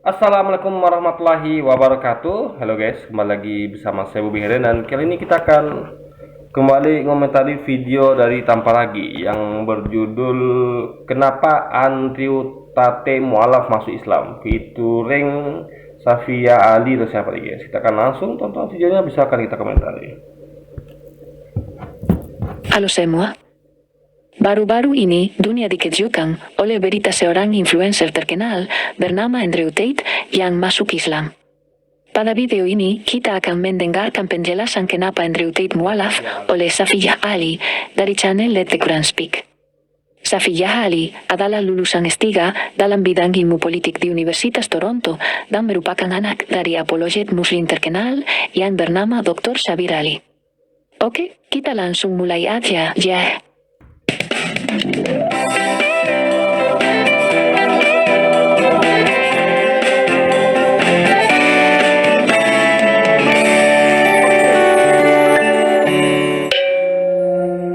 Assalamualaikum warahmatullahi wabarakatuh. Halo guys, kembali lagi bersama saya Bobi Heren, dan kali ini kita akan kembali ngomentari video dari Tamparagi yang berjudul Kenapa Andrew Tate Mualaf Masuk Islam, featuring Safia Ali dan siapa lagi guys. Kita akan langsung tonton videonya, bisa akan kita komentari. Halo semua. Baru-baru ini, dunia dikejutkan oleh berita seorang influencer terkenal bernama Andrew Tate yang masuk Islam. Pada video ini, kita akan mendengarkan penjelasan kenapa Andrew Tate mualaf oleh Safia Ali dari channel Let the Quran Speak. Safia Ali adalah lulusan S3 dalam bidang ilmu politik di Universitas Toronto dan merupakan anak dari apologet muslim terkenal yang bernama Dr. Shabir Ali. Oke, kita langsung mulai aja, ya.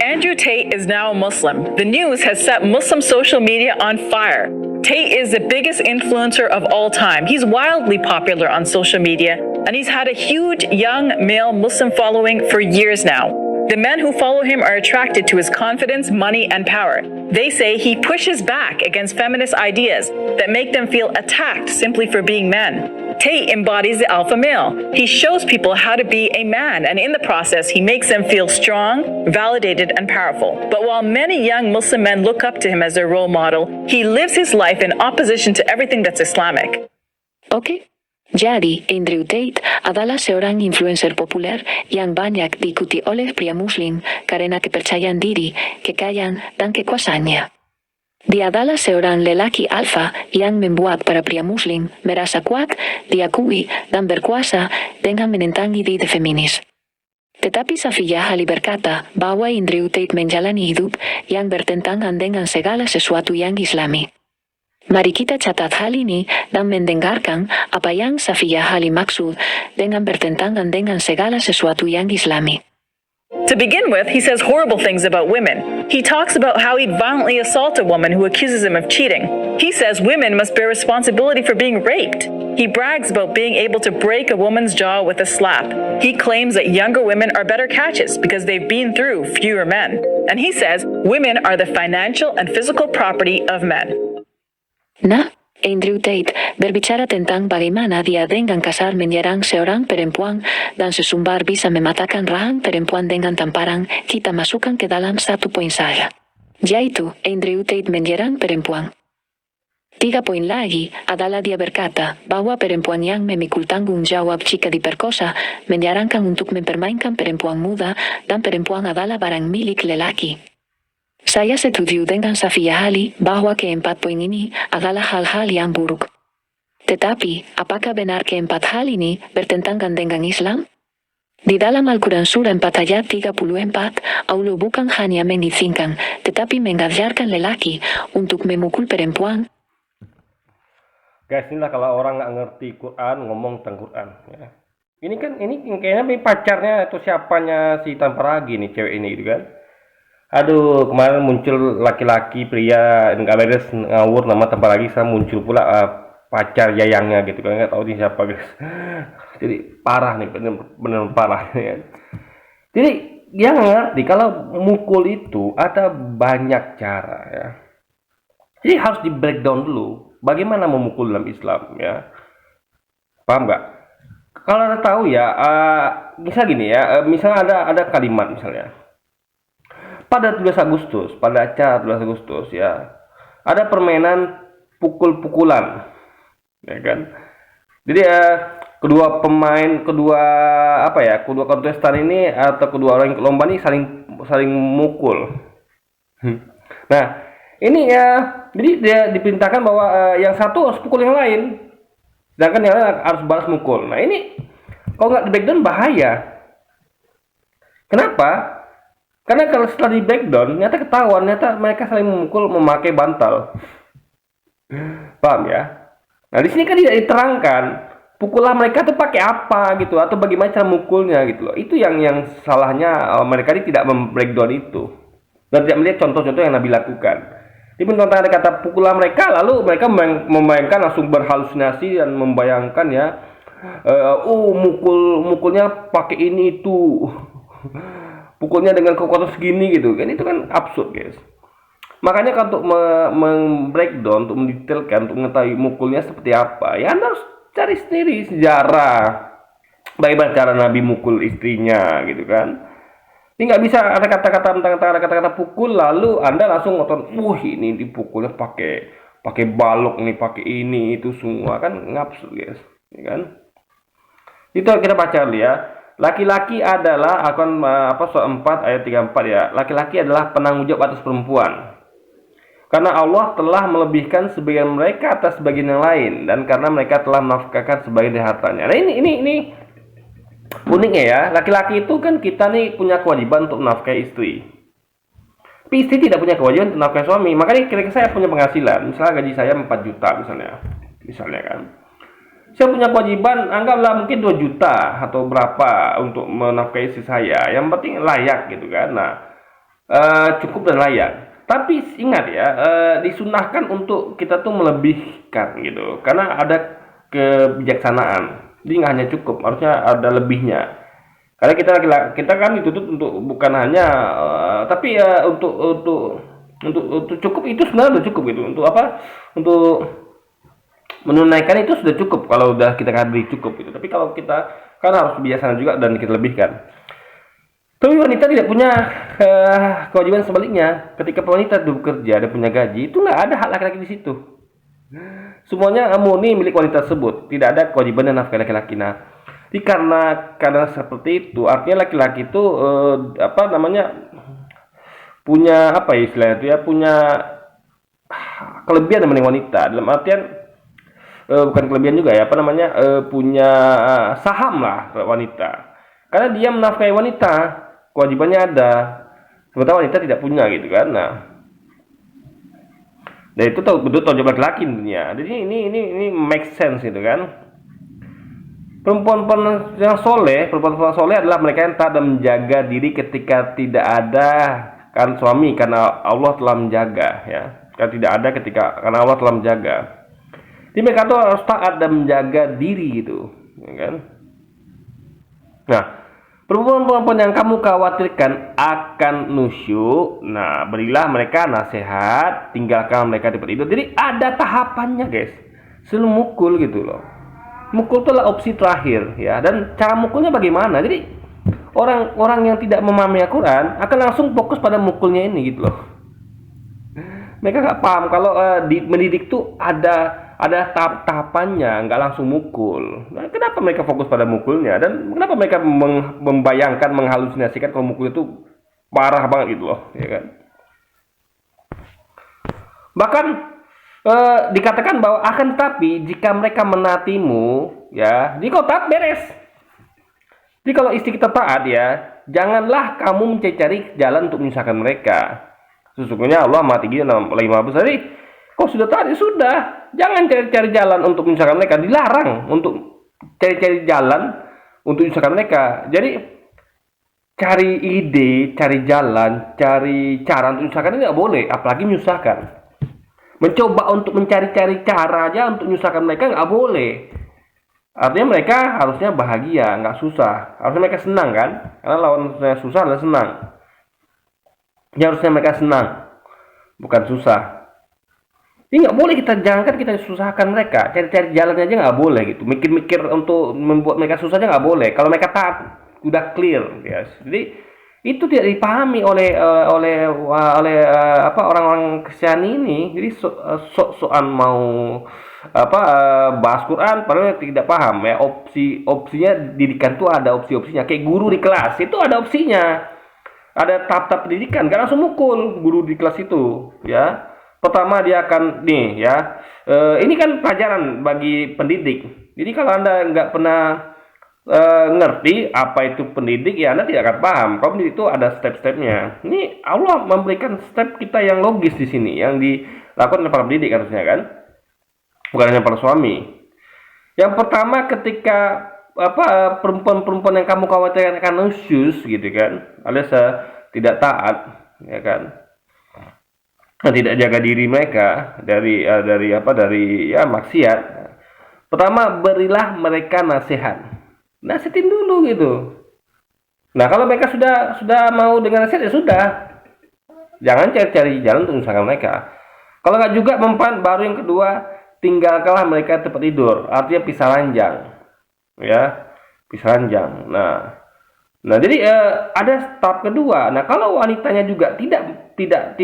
Andrew Tate is now a Muslim. The news has set Muslim social media on fire. Tate is the biggest influencer of all time. He's wildly popular on social media, and he's had a huge young male Muslim following for years now. The men who follow him are attracted to his confidence, money, and power. They say he pushes back against feminist ideas that make them feel attacked simply for being men. Tate embodies the alpha male. He shows people how to be a man, and in the process, he makes them feel strong, validated, and powerful. But while many young Muslim men look up to him as their role model, he lives his life in opposition to everything that's Islamic. Oke. Jadi, Andrew Tate adalah seorang influencer populer yang banyak diikuti oleh pria muslim karena kepercayaan diri, kekayaan, dan kekuasaannya. Dia adalah seorang lelaki alfa yang membuat para pria muslim merasa kuat, diakui, dan berkuasa dengan menentang ide feminis. Tetapi Safia Ali berkata bahwa Andrew Tate menjalani hidup yang bertentangan dengan segala sesuatu yang islami. Mari kita catat hal ini dan mendengarkan apa yang Safia Ali maksud dengan bertentangan dengan segala sesuatu yang islami. To begin with, he says horrible things about women. He talks about how he'd violently assault a woman who accuses him of cheating. He says women must bear responsibility for being raped. He brags about being able to break a woman's jaw with a slap. He claims that younger women are better catches because they've been through fewer men. And he says women are the financial and physical property of men. Nah, Andrew Tate berbicara tentang bagaimana dia dengan kasar menyerang seorang perempuan dan sesumbar bisa mematakan rahang perempuan dengan tamparan. Kita masukkan ke dalam satu poin saja, yaitu Andrew Tate menyerang perempuan. 3 poin lagi adalah dia berkata bahwa perempuan yang memikul tanggung jawab jika diperkosa menyarankan untuk mempermainkan perempuan muda dan perempuan adalah barang milik lelaki. Saya setuju dengan Safia Ali bahwa keempat poin ini adalah hal-hal yang buruk. Tetapi, apakah benar keempat hal ini bertentangan dengan Islam? Di dalam Al-Quran Surah 4 ayat 34, Allah bukan hanya mengizinkan, tetapi mengajarkan lelaki untuk memukul perempuan. Guys, inilah kalau orang nggak ngerti Quran ngomong tentang Quran ya. Ini kayaknya pacarnya atau siapanya si Tamparagi nih, cewek ini gitu kan. Aduh, kemarin muncul laki-laki pria nggak beres ngawur nama Tamparagi, sekarang muncul pula pacar yayangnya gitu kan, nggak tahu ini siapa guys. Jadi parah nih, bener parah ya. Jadi dia nggak ngerti kalau mukul itu ada banyak cara ya. Jadi harus di breakdown dulu bagaimana memukul dalam Islam ya. Paham nggak? Kalau Anda tahu ya, misal gini ya, misalnya ada kalimat misalnya. Pada 17 Agustus, pada acara 17 Agustus ya, ada permainan pukul-pukulan, ya kan? Jadi kedua kontestan ini atau kedua orang yang lomba ini saling mukul. Nah, ini ya, jadi dia diperintahkan bahwa yang satu harus pukul yang lain, sedangkan yang lain harus balas mukul. Nah ini kalau nggak di breakdown bahaya. Kenapa? Karena kalau setelah di breakdown, ternyata ketahuan, ternyata mereka saling memukul memakai bantal. Paham ya? Nah di sini kan tidak diterangkan pukulan mereka tuh pakai apa gitu, atau bagaimana cara mukulnya gitu loh. Itu yang salahnya, mereka ini tidak membreakdown itu dan tidak melihat contoh-contoh yang Nabi lakukan. Jadi tentang ada kata pukullah mereka, lalu mereka membayangkan, langsung berhalusinasi dan membayangkan ya, mukulnya pakai ini itu, pukulnya dengan kekuatan segini gitu kan, itu kan absurd guys. Makanya kan untuk breakdown, untuk mendetailkan, untuk mengetahui mukulnya seperti apa, ya Anda harus cari sendiri sejarah bagaimana cara Nabi mukul istrinya gitu kan. Ini nggak bisa ada kata-kata pukul lalu Anda langsung ngotot, ini dipukulnya pakai balok nih, pakai ini itu semua kan ngabsurd guys, ya kan? Itu kita baca dulu ya. Laki-laki adalah surah 4 ayat 34 ya. Laki-laki adalah penanggung jawab atas perempuan. Karena Allah telah melebihkan sebagian mereka atas sebagian yang lain, dan karena mereka telah menafkahkan sebagian dari hartanya. Nah ini uniknya ya, laki-laki itu kan kita nih punya kewajiban untuk menafkahi istri. Tapi istri tidak punya kewajiban untuk menafkahi suami. Makanya kira-kira saya punya penghasilan, misalnya gaji saya 4 juta misalnya kan. Saya punya kewajiban, anggaplah mungkin 2 juta atau berapa untuk menafkahi istri saya. Yang penting layak gitu kan. Nah, cukup dan layak. Tapi ingat ya, disunahkan untuk kita tuh melebihkan gitu. Karena ada kebijaksanaan. Jadi nggak hanya cukup, harusnya ada lebihnya. Karena kita kan dituntut untuk bukan hanya tapi ya untuk cukup itu sebenarnya udah cukup gitu. Untuk apa? Untuk menunaikan itu sudah cukup kalau udah kita beri cukup gitu. Tapi kalau kita kan harus bijaksana juga dan kita lebihkan. Tapi wanita tidak punya kewajiban sebaliknya. Ketika wanita bekerja dan punya gaji, itu nggak ada hak laki-laki di situ. Semuanya murni milik wanita tersebut, tidak ada kewajiban dan nafkah laki-laki. Nah, jadi karena seperti itu, artinya laki-laki itu punya apa ya istilahnya itu ya, punya kelebihan dibanding wanita. Dalam artian bukan kelebihan juga ya, punya saham lah wanita. Karena dia menafkahi wanita, kewajibannya ada. Sementara wanita tidak punya gitu kan. Nah, dan itu betul jawab laki-laki tentunya. Jadi ini make sense gitu kan. Perempuan yang soleh adalah mereka yang taat dan menjaga diri ketika tidak ada kan suami, karena Allah telah menjaga ya. Karena Allah telah menjaga. Jadi mereka tuh harus taat dan menjaga diri gitu, ya kan? Nah, perempuan-perempuan yang kamu khawatirkan akan nusyuk, nah berilah mereka nasihat, tinggalkan mereka di tempat itu. Jadi ada tahapannya guys, sebelum mukul gitu loh. Mukul itu adalah opsi terakhir ya, dan cara mukulnya bagaimana? Jadi orang-orang yang tidak memahami Al-Quran akan langsung fokus pada mukulnya ini gitu loh. Mereka nggak paham kalau mendidik tuh ada tahap-tahapannya, nggak langsung mukul. Nah, kenapa mereka fokus pada mukulnya, dan kenapa mereka membayangkan, menghalusinasikan kalau mukul itu parah banget gitu loh, ya kan? Bahkan dikatakan bahwa akan tetapi jika mereka menaatimu, ya, jadi kalau taat beres. Jadi kalau istri kita taat ya, janganlah kamu mencari jalan untuk menyusahkan mereka. Sesungguhnya Allah Maha Tinggi dan Maha Besar. Jadi kalau sudah taat ya sudah, jangan cari-cari jalan untuk menyusahkan mereka. Dilarang untuk cari-cari jalan untuk menyusahkan mereka. Jadi cari ide, cari jalan, cari cara untuk menyusahkan ini nggak boleh, apalagi menyusahkan. Mencoba untuk mencari-cari cara aja untuk menyusahkan mereka nggak boleh. Artinya mereka harusnya bahagia, nggak susah. Harusnya mereka senang kan? Karena lawan susah adalah senang. Ya harusnya mereka senang, bukan susah. Ini nggak boleh kita susahkan mereka. Cari-cari jalannya aja nggak boleh gitu. Mikir-mikir untuk membuat mereka susah aja nggak boleh. Kalau mereka taat, udah clear, yes. Jadi itu tidak dipahami oleh orang-orang Kristiani ini. Jadi sok-sokan mau bahas Quran padahal tidak paham ya. Opsinya didikan tuh ada opsinya. Kayak guru di kelas itu ada opsinya. Ada tahap-tahap pendidikan, gak langsung mukul guru di kelas itu ya. Pertama dia akan ini kan pelajaran bagi pendidik. Jadi kalau Anda nggak pernah ngerti apa itu pendidik, ya Anda tidak akan paham. Kalau pendidik itu ada step-stepnya. Ini Allah memberikan step kita yang logis di sini, yang dilakukan oleh para pendidik harusnya kan, bukan hanya para suami. Yang pertama, ketika perempuan-perempuan yang kamu khawatirkan akan nusyus gitu kan, alias tidak taat, ya kan. tidak jaga diri mereka dari ya maksiat. Pertama, berilah mereka nasihat. Nasihatin dulu gitu. Nah, kalau mereka sudah mau dengan nasihat ya sudah. Jangan cari-cari jalan untuk menyusahkan mereka. Kalau nggak juga mempan, baru yang kedua, tinggalkanlah mereka tempat tidur. Artinya pisah ranjang, ya, pisah ranjang. Nah, jadi ada tahap kedua. Nah, kalau wanitanya juga tidak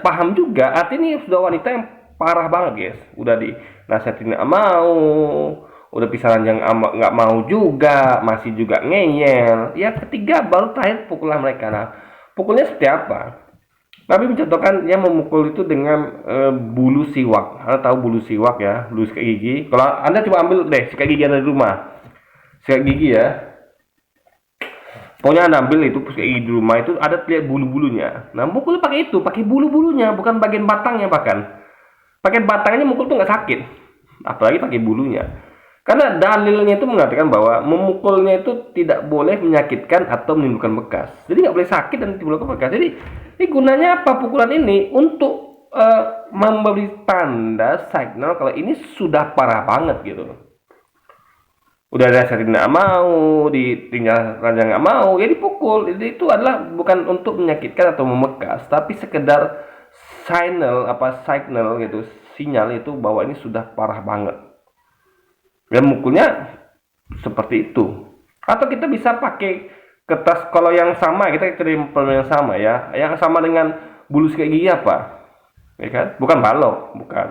paham juga, artinya ini sudah wanita yang parah banget, guys. Udah dinasihatin nggak mau, udah pisah ranjang nggak mau juga, masih juga ngeyel. Ya ketiga baru terakhir pukullah mereka. Nah, pukulnya seperti apa? Nabi mencontohkan yang memukul itu dengan bulu siwak. Anda tahu bulu siwak ya, bulu sikat gigi. Kalau Anda coba ambil deh sikat gigi Anda di rumah, sikat gigi ya. Pokoknya Anda ambil itu sikat gigi di rumah itu ada lihat bulu-bulunya. Nah, mukul pakai itu, pakai bulu-bulunya, bukan bagian batangnya bahkan. Pakai batangnya mukul tuh nggak sakit, apalagi pakai bulunya. Karena dalilnya itu mengatakan bahwa memukulnya itu tidak boleh menyakitkan atau menimbulkan bekas. Jadi nggak boleh sakit dan menimbulkan bekas. Jadi ini gunanya apa pukulan ini? Untuk memberi tanda signal kalau ini sudah parah banget gitu. Udah ada saya tidak mau, ditinggal ranjang nggak mau, ya dipukul. Jadi itu adalah bukan untuk menyakitkan atau membekas, tapi sekedar signal gitu, sinyal itu bahwa ini sudah parah banget. Dan mukulnya seperti itu. Atau kita bisa pakai kertas, kalau yang sama kita cari yang sama ya, yang sama dengan bulu sikat gigi apa, ya kan? Bukan balok, bukan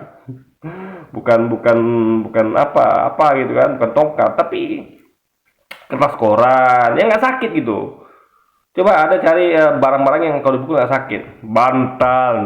apa gitu kan, bukan tongkat, tapi kertas koran yang nggak sakit gitu. Coba ada cari barang-barang yang kalau dipukul nggak sakit. Bantal,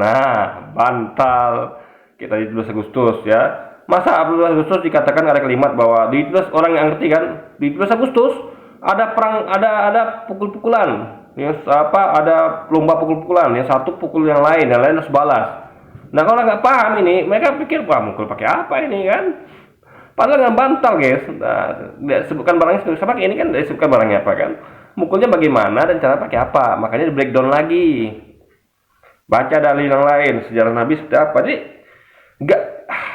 bantal kita di 17 Agustus ya. Masa 17 Agustus dikatakan ada kalimat bahwa di 17, orang yang ngerti kan, di 17 Agustus ada perang, ada pukul-pukulan, ya ada lomba pukul-pukulan, yang satu pukul yang lain harus balas. Nah, kalau nggak paham ini, mereka pikir wah mukul pakai apa ini kan? Padahal dengan bantal, guys. Nah, disebutkan barangnya sama ini kan disebutkan barangnya apa kan? Mukulnya bagaimana dan cara pakai apa? Makanya di breakdown lagi. Baca dalil yang lain, sejarah Nabi seperti apa. Jadi nggak,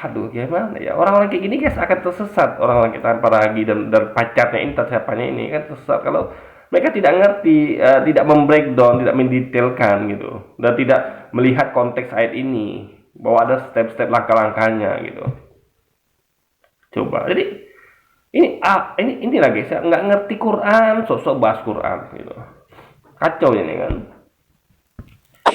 aduh gimana ya, orang-orang kayak gini guys akan tersesat. Orang-orang kita para lagi dan pacarnya ini, siapanya ini kan tersesat kalau mereka tidak ngerti, tidak membreakdown, tidak mendetailkan gitu, dan tidak melihat konteks ayat ini bahwa ada step-step langkah-langkahnya gitu. Coba, jadi ini lagi saya nggak ngerti Quran, sosok bahas Quran gitu, kacau ini kan.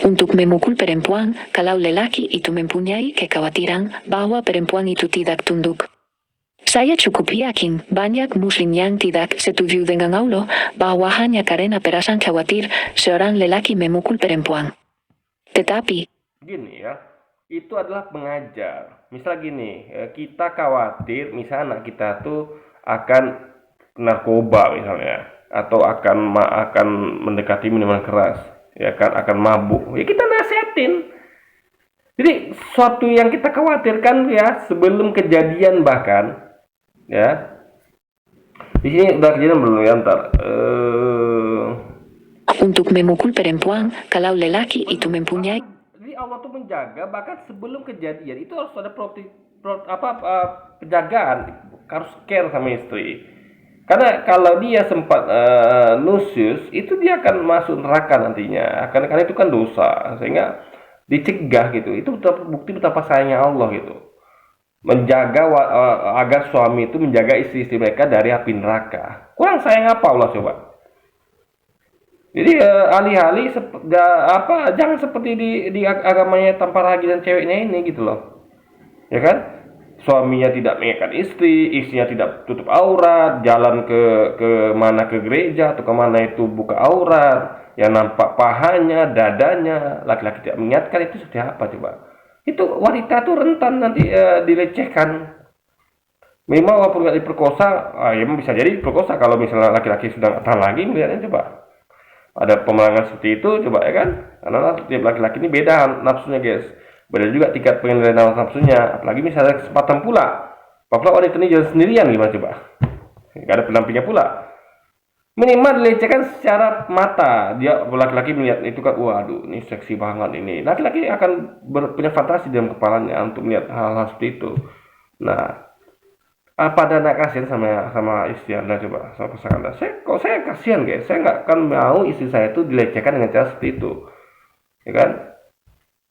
Untuk memukul perempuan, kalau lelaki itu mempunyai kekhawatiran bahwa perempuan itu tidak tunduk. Saya cukup yakin banyak muslim yang tidak setuju dengan Allah bahwa hanya karena perasaan khawatir seorang lelaki memukul perempuan. Tetapi Gini ya, itu adalah mengajar. Misal gini, kita khawatir misal anak kita tuh akan narkoba misalnya, atau akan mendekati minuman keras, ya kan, akan mabuk. Ya kita nasihatin. Jadi suatu yang kita khawatirkan ya sebelum kejadian bahkan, ya. Di sini udah kejadian belum ya ntar. untuk memukul perempuan, kalau lelaki itu mempunyai Jadi Allah tuh menjaga bahkan sebelum kejadian itu harus ada penjagaan, harus care sama istri. Karena kalau dia sempat nusyus, itu dia akan masuk neraka nantinya. Karena itu kan dosa, sehingga dicegah gitu. Itu bukti betapa sayangnya Allah gitu. Menjaga agar suami itu menjaga istri-istri mereka dari api neraka. Kurang sayang apa Allah coba? Jadi alih-alih jangan seperti di agamanya tanpa ragi dan ceweknya ini gitu loh, ya kan? Suaminya tidak mengingatkan istri, istrinya tidak tutup aurat, jalan ke mana, ke gereja atau kemana itu buka aurat, yang nampak pahanya, dadanya, laki-laki tidak mengingatkan, itu seperti apa coba? Itu wanita tuh rentan nanti dilecehkan. Minimal walaupun nggak diperkosa, ya bisa jadi diperkosa kalau misalnya laki-laki sudah nggak tahan lagi melihatnya coba. Ada pemandangan seperti itu coba ya kan, karena setiap laki-laki ini beda nafsunya guys, beda juga tingkat pengendalian nafsunya, apalagi misalnya kesempatan pula wanita ini jalan sendirian gimana coba, nggak ada pendampingnya pula. Minimal dilecehkan secara mata. Dia laki-laki melihat itu kan, waduh, ini seksi banget ini. Laki-laki akan punya fantasi dalam kepalanya untuk melihat hal-hal seperti itu. Nah, apa ada anak kasihan sama sama istri Anda coba, sama pasangan Anda? Saya kasihan guys. Saya nggak akan mau istri saya itu dilecehkan dengan cara seperti itu, ya kan?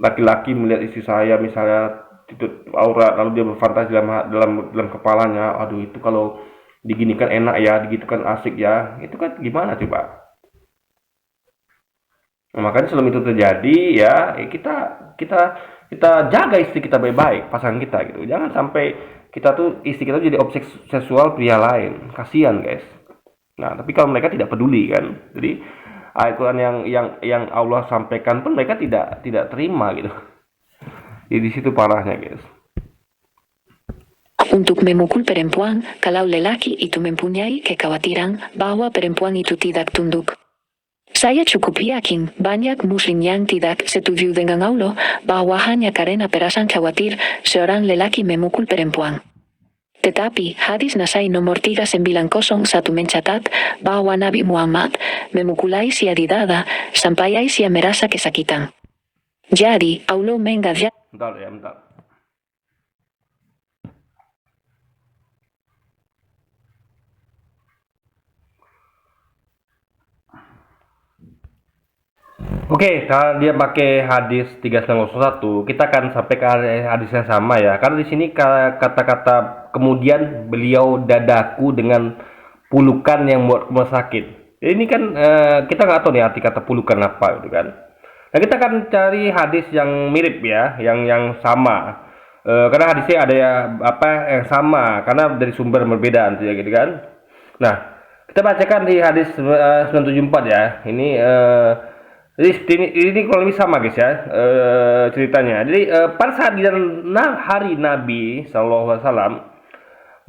Laki-laki melihat istri saya misalnya itu aurat lalu dia berfantasi dalam kepalanya, aduh itu kalau diginikan enak ya, digitukan asik ya, itu kan gimana coba. Nah, makanya sebelum itu terjadi ya, kita kita kita jaga istri kita baik-baik, pasangan kita gitu, jangan sampai kita tuh istri kita jadi objek seksual pria lain, kasihan guys. Nah tapi kalau mereka tidak peduli kan, jadi Al-Quran yang Allah sampaikan pun mereka tidak terima gitu. Jadi di situ parahnya guys. Untuk memukul perempuan, kalau lelaki itu mempunyai kekhawatiran bahwa perempuan itu tidak tunduk. Saya cukup yakin banyak muslim yang tidak setuju dengan Allah bahwa hanya karena perasaan khawatir seorang lelaki memukul perempuan. Tetapi hadis Nasai nomor 3901 mencatat bahwa Nabi Muhammad memukul Aisyah di dada sampai Aisyah merasa kesakitan. Jadi, Allah mengajarkan Bentar ya, bentar. Oke, kalau dia pakai hadis 3901, kita akan sampai ke hadis yang sama ya. Karena di sini kata-kata kemudian beliau dadaku dengan pulukan yang membuat rumah sakit. Ini kan kita nggak tahu nih arti kata pulukan apa gitu kan. Nah, kita akan cari hadis yang mirip ya, yang sama. Karena hadisnya ada ya apa yang sama karena dari sumber yang berbeda gitu kan. Nah, kita bacakan di hadis 974 ya. Ini kurang lebih sama guys ya ceritanya. Jadi pada saat di hari Nabi SAW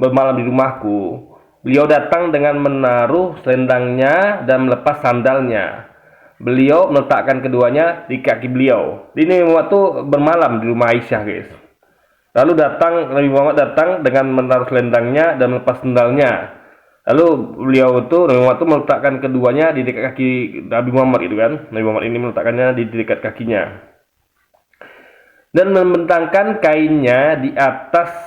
bermalam di rumahku, beliau datang dengan menaruh selendangnya dan melepas sandalnya. Beliau meletakkan keduanya di kaki beliau. Ini waktu bermalam di rumah Aisyah guys. Lalu Nabi Muhammad datang dengan menaruh selendangnya dan melepas sandalnya. Lalu beliau itu Nabi Muhammad itu meletakkan keduanya di dekat kaki Nabi Muhammad itu kan. Nabi Muhammad ini meletakkannya di dekat kakinya. Dan membentangkan kainnya di atas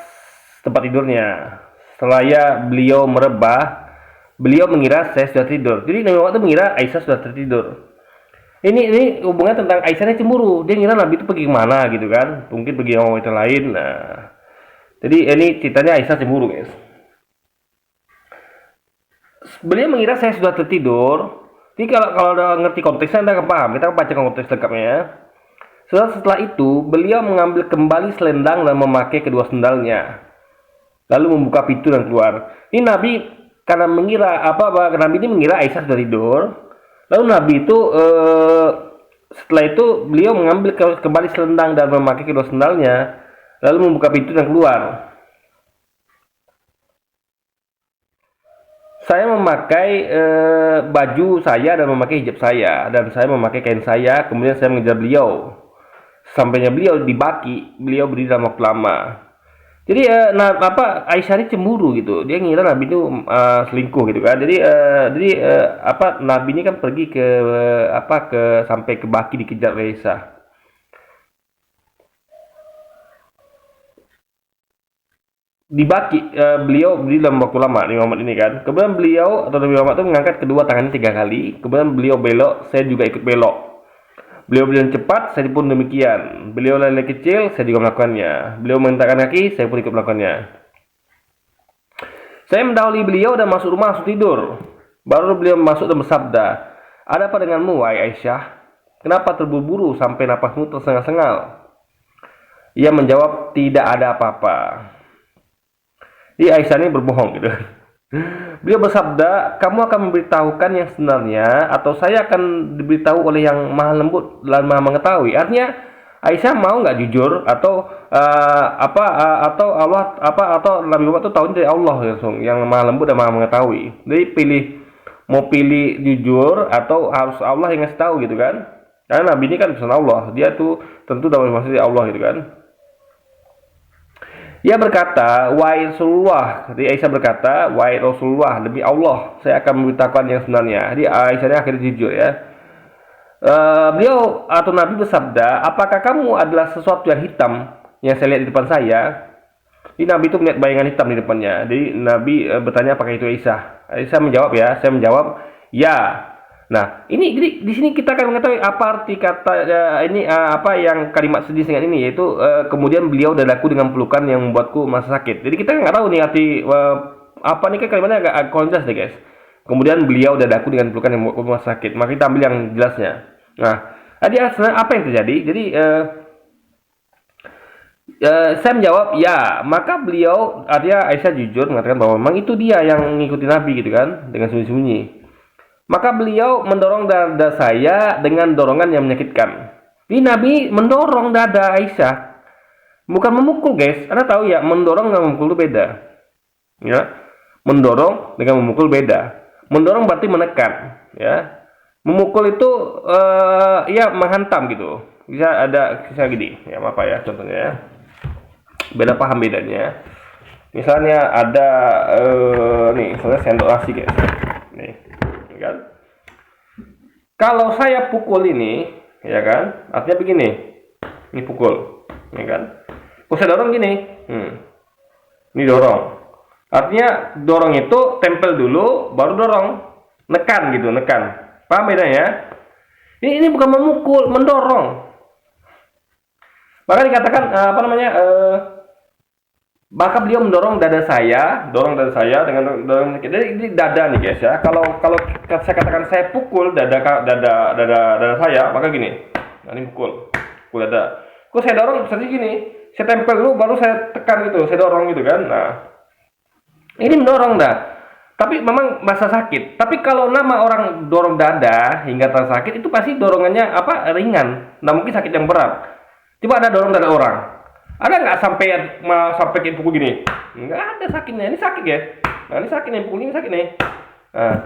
tempat tidurnya. Selaya beliau merebah, beliau mengira saya sudah tidur. Jadi Nabi Muhammad itu mengira Aisyah sudah tertidur. Ini hubungannya tentang Aisyah ini cemburu. Dia ngira Nabi itu pergi kemana gitu kan. Mungkin pergi sama wanita lain. Nah, jadi ini ceritanya Aisyah cemburu guys. Beliau mengira saya sudah tertidur. Jadi kalau udah ngerti konteksnya Anda akan paham. Kita baca konteks lengkapnya ya. Setelah itu beliau mengambil kembali selendang dan memakai kedua sendalnya. Lalu membuka pintu dan keluar. Ini Nabi karena mengira Nabi ini mengira Aisyah sudah tidur. Lalu Nabi itu setelah itu beliau mengambil kembali selendang dan memakai kedua sendalnya, lalu membuka pintu dan keluar. Saya memakai baju saya dan memakai hijab saya, dan saya memakai kain saya. Kemudian saya mengejar beliau. Sampainya beliau di baki, beliau berdiri dalam waktu lama. Jadi Aisyah ini cemburu gitu. Dia ngira Nabi itu selingkuh gitu kan. Jadi Nabi ini kan pergi ke sampai ke Baki dikejar Aisyah. Di Baki beliau berdiri dalam waktu lama Nabi Muhammad ini kan. Kemudian beliau atau Nabi Muhammad itu mengangkat kedua tangannya 3 kali. Kemudian beliau belok, saya juga ikut belok. Beliau berjalan cepat, saya pun demikian. Beliau lari kecil, saya juga melakukannya. Beliau mengentakkan kaki, saya pun ikut melakukannya. Saya mendahului beliau dan masuk rumah langsung tidur. Baru beliau masuk dan bersabda, "Ada apa denganmu, wahai Aisyah? Kenapa terburu-buru sampai napasmu tersengal-sengal?" Ia menjawab, "Tidak ada apa-apa." Jadi Aisyah ini berbohong gitu. Beliau bersabda, "Kamu akan memberitahukan yang sebenarnya atau saya akan diberitahu oleh yang maha lembut dan maha mengetahui?" Artinya Aisyah mau nggak jujur atau atau Nabi Muhammad itu tahu dari Allah langsung yang maha lembut dan maha mengetahui. Jadi mau pilih jujur atau harus Allah yang ngasih tahu gitu kan? Karena Nabi ini kan pesan Allah, dia tuh tentu dapat maksud dari Allah gitu kan. Ia berkata, wahai Rasulullah, jadi Aisyah berkata, wahai Rasulullah, demi Allah, saya akan memberitakan yang sebenarnya. Jadi Aisyah ini akhirnya jujur ya. Beliau atau Nabi bersabda, apakah kamu adalah sesuatu yang hitam yang saya lihat di depan saya? Jadi Nabi itu melihat bayangan hitam di depannya. Jadi Nabi bertanya apakah itu Aisyah. Aisyah menjawab ya, saya menjawab ya. Nah, ini jadi di sini kita akan mengetahui apa arti kata ini apa yang kalimat sedih dengan ini, yaitu kemudian beliau dadaku dengan pelukan yang membuatku merasa sakit. Jadi kita nggak tahu nih arti apa nih, kan kalimatnya agak kurang jelas deh guys. Kemudian beliau dadaku dengan pelukan yang membuatku merasa sakit. Maka kita ambil yang jelasnya. Nah, tadi apa yang terjadi? Jadi saya menjawab ya. Maka beliau, artinya Aisyah jujur mengatakan bahwa memang itu dia yang mengikuti Nabi gitu kan, dengan sembunyi-sembunyi. Maka beliau mendorong dada saya dengan dorongan yang menyakitkan. Ini Nabi mendorong dada Aisyah, bukan memukul guys. Anda tahu ya, mendorong dengan memukul itu beda. Ya, mendorong dengan memukul beda. Mendorong berarti menekan. Ya, memukul itu ya menghantam gitu. Bisa ada kisah gini. Ya apa ya contohnya ya. Beda paham bedanya. Misalnya ada nih, misalnya sendok nasi guys. Nih. Kan? Kalau saya pukul ini, ya kan, artinya begini, ini pukul, ya kan, saya dorong gini, ini dorong, artinya dorong itu tempel dulu, baru dorong, nekan gitu, nekan, paham bedanya? Ini bukan memukul, mendorong, maka dikatakan apa namanya? Maka beliau mendorong dada saya dengan dorong. Jadi dada nih guys ya. Kalau saya katakan saya pukul dada saya, maka gini. Nah, ini pukul dada. Kok saya dorong seperti gini. Saya tempel dulu baru saya tekan gitu, saya dorong gitu kan. Nah, ini mendorong dah. Tapi memang merasa sakit. Tapi kalau nama orang dorong dada hingga terasa sakit, itu pasti dorongannya apa? Ringan. Nah, mungkin sakit yang berat. Coba ada dorong dada orang. Ada nggak sampai kayak pukul gini? Nggak ada sakitnya. Ini sakit ya. Nah, ini sakit nih, pukul ini sakit nih. Nah,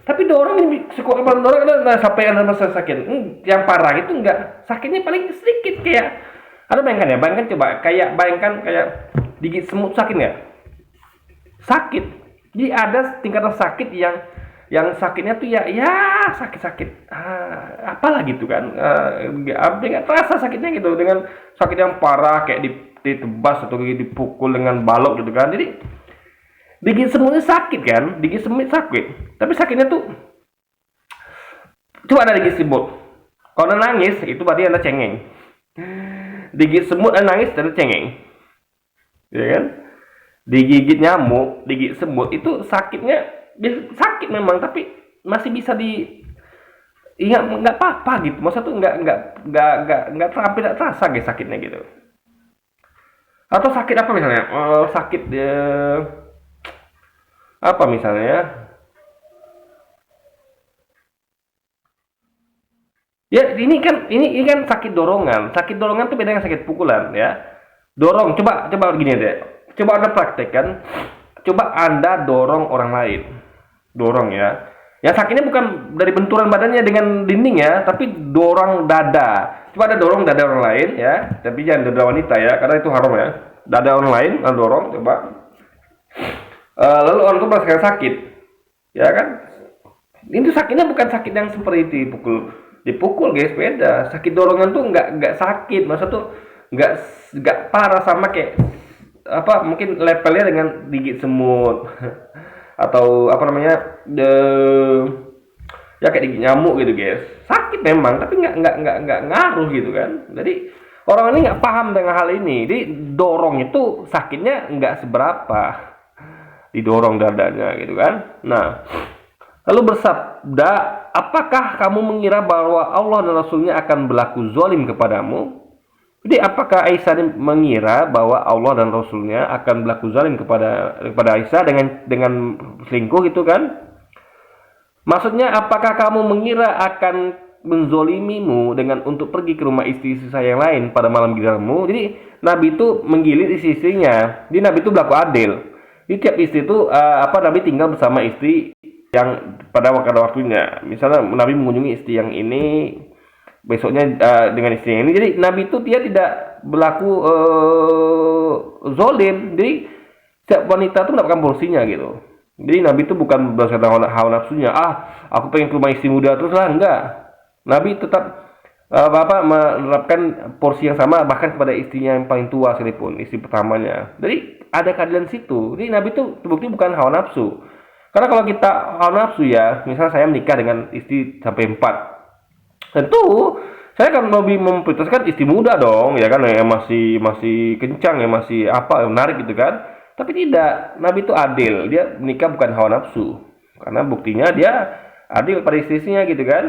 tapi dorong ini sekuat dorong ada sampai ada masa sakit. Yang parah itu nggak, sakitnya paling sedikit kayak. Ada bayangkan coba bayangkan kayak digigit semut sakit nggak? Sakit. Jadi ada tingkatan sakit yang sakitnya tuh ya sakit apalah gitu kan, nggak terasa sakitnya gitu, dengan sakit yang parah kayak ditebas atau dipukul dengan balok gitu kan. Jadi digigit semutnya sakit kan, digigit semut sakit, tapi sakitnya tuh coba ada digigit semut, kalau anda nangis itu berarti anda cengeng. Digigit semut anda nangis anda cengeng, ya kan? Digigit nyamuk, digigit semut itu sakitnya sakit memang, tapi masih bisa nggak apa-apa gitu. Maksudnya tuh nggak sampai tidak terasa guys sakitnya gitu. Atau sakit apa misalnya? Sakit apa misalnya? Ya ini kan sakit dorongan. Sakit dorongan tuh beda dengan sakit pukulan ya. Dorong, coba gini deh. Coba anda praktekkan. Coba anda dorong orang lain. Dorong ya. Yang sakitnya bukan dari benturan badannya dengan dinding ya, tapi dorong dada. Coba ada dorong dada orang lain ya, tapi jangan dada wanita ya, karena itu haram ya. Dada orang lain, dorong coba. Lalu orang itu merasakan sakit, ya kan? Ini sakitnya bukan sakit yang seperti dipukul guys, beda. Sakit dorongan tuh nggak sakit, maksud tuh nggak parah sama kayak apa, mungkin levelnya dengan digigit semut. Atau apa namanya ya kayak digigit nyamuk gitu guys, sakit memang tapi nggak ngaruh gitu kan. Jadi orang ini nggak paham dengan hal ini. Jadi dorong itu sakitnya nggak seberapa, didorong dadanya gitu kan. Nah, lalu bersabda, apakah kamu mengira bahwa Allah dan Rasulnya akan berlaku zalim kepadamu? Jadi apakah Aisyah mengira bahwa Allah dan Rasulnya akan berlaku zalim kepada Aisyah dengan selingkuh gitu kan? Maksudnya apakah kamu mengira akan menzolimimu dengan untuk pergi ke rumah istri saya yang lain pada malam giliranmu? Jadi Nabi itu menggilir istri-istrinya. Jadi Nabi itu berlaku adil. Jadi tiap istri itu Nabi tinggal bersama istri yang pada waktunya. Misalnya Nabi mengunjungi istri yang ini, besoknya dengan istri ini. Jadi Nabi itu dia tidak berlaku zolim. Jadi setiap wanita tuh mendapatkan porsinya gitu. Jadi Nabi itu bukan berdasarkan hawa nafsunya. Aku pengen ke rumah istri muda terus lah, enggak. Nabi tetap menerapkan porsi yang sama bahkan kepada istrinya yang paling tua sekalipun, istri pertamanya. Jadi ada keadilan situ. Jadi Nabi itu terbukti bukan hawa nafsu. Karena kalau kita hawa nafsu ya, misalnya saya menikah dengan istri sampai 4, tentu saya akan lebih memprioritaskan istri muda dong, ya kan, yang masih kencang, yang masih menarik gitu kan. Tapi tidak, Nabi itu adil. Dia menikah bukan hawa nafsu. Karena buktinya dia adil pada istrinya gitu kan.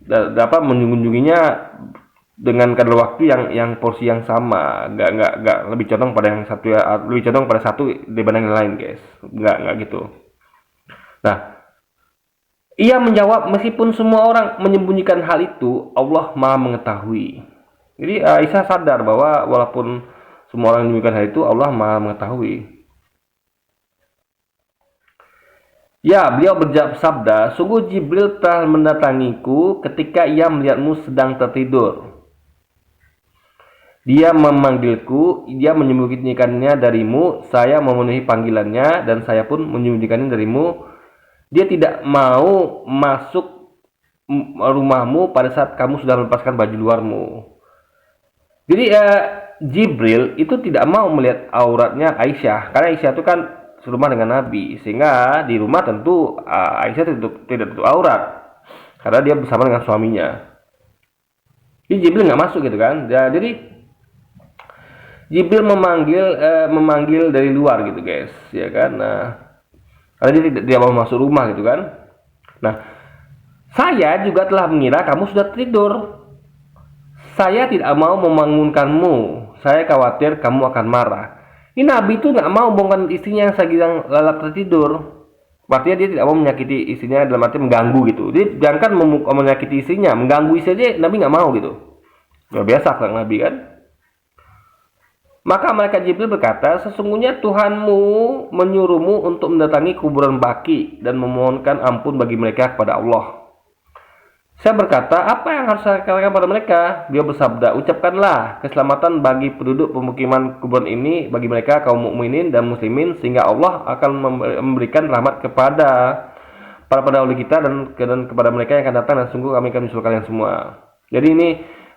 Nah, dapat mengunjunginya dengan kadar waktu yang porsi yang sama, nggak lebih condong pada yang satu ya, lebih condong pada satu dibanding yang lain, guys. Nggak gitu. Nah, ia menjawab, meskipun semua orang menyembunyikan hal itu, Allah Maha mengetahui. Jadi Aisyah sadar bahwa walaupun semua orang menyembunyikan hal itu, Allah Maha mengetahui. Ya, beliau bersabda, sungguh Jibril telah mendatangiku ketika ia melihatmu sedang tertidur. Dia memanggilku, dia menyembunyikannya darimu, saya memenuhi panggilannya, dan saya pun menyembunyikannya darimu. Dia tidak mau masuk rumahmu pada saat kamu sudah melepaskan baju luarmu. Jadi Jibril itu tidak mau melihat auratnya Aisyah, karena Aisyah itu kan serumah dengan Nabi, sehingga di rumah tentu Aisyah tidak tutup aurat karena dia bersama dengan suaminya. Jadi Jibril nggak masuk gitu kan. Ya, jadi Jibril memanggil dari luar gitu, guys, ya kan. Nah, karena dia tidak mau masuk rumah gitu kan. Nah, saya juga telah mengira kamu sudah tidur. Saya tidak mau membangunkanmu. Saya khawatir kamu akan marah. Ini Nabi itu nggak mau bongkar istrinya yang sedang lalap tertidur. Artinya dia tidak mau menyakiti istrinya dalam arti mengganggu gitu. Jadi jangan menyakiti istrinya, mengganggu istrinya Nabi nggak mau gitu. Nggak biasa kan Nabi kan. Maka malaikat Jibril berkata, sesungguhnya Tuhanmu menyuruhmu untuk mendatangi kuburan Baqi dan memohonkan ampun bagi mereka kepada Allah. Saya berkata, apa yang harus saya katakan pada mereka? Beliau bersabda, ucapkanlah keselamatan bagi penduduk pemukiman kuburan ini, bagi mereka kaum mukminin dan muslimin, sehingga Allah akan memberikan rahmat kepada para pendahulu kita dan kepada mereka yang akan datang, dan sungguh kami akan menyusul kalian semua. Jadi ini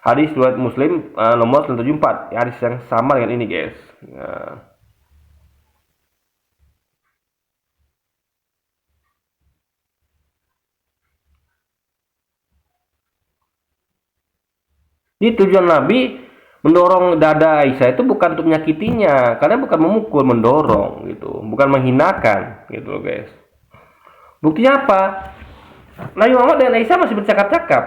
hadis riwayat Muslim nomor 974, hadis yang sama dengan ini, guys. Nah. Jadi tujuan Nabi mendorong dada Aisyah itu bukan untuk menyakitinya, karena bukan memukul, mendorong gitu, bukan menghinakan gitu, guys. Buktinya apa? Nabi Muhammad dan Aisyah masih bercakap-cakap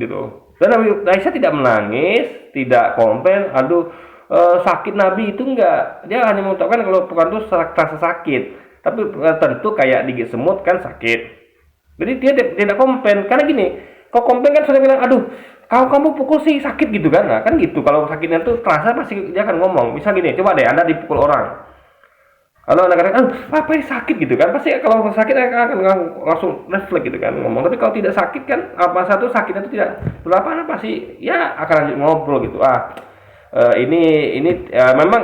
gitu. Dan Nabi Aisyah tidak menangis, tidak komplain, sakit Nabi itu enggak. Dia hanya mengucapkan kalau bukan itu terasa sakit. Tapi tentu kayak digigit semut kan sakit. Jadi dia tidak komplain, karena gini, kalau komplain kan sudah bilang, kalau kamu pukul sih sakit gitu kan. Nah, kan gitu. Kalau sakitnya tuh terasa pasti dia akan ngomong. Misal gini, coba deh Anda dipukul orang. Kalau Anda katakan, apa ini sakit gitu kan. Pasti kalau sakit akan langsung refleks gitu kan ngomong. Tapi kalau tidak sakit kan, satu sakitnya itu tidak berapa pasti ya akan lanjut ngobrol gitu. Ini memang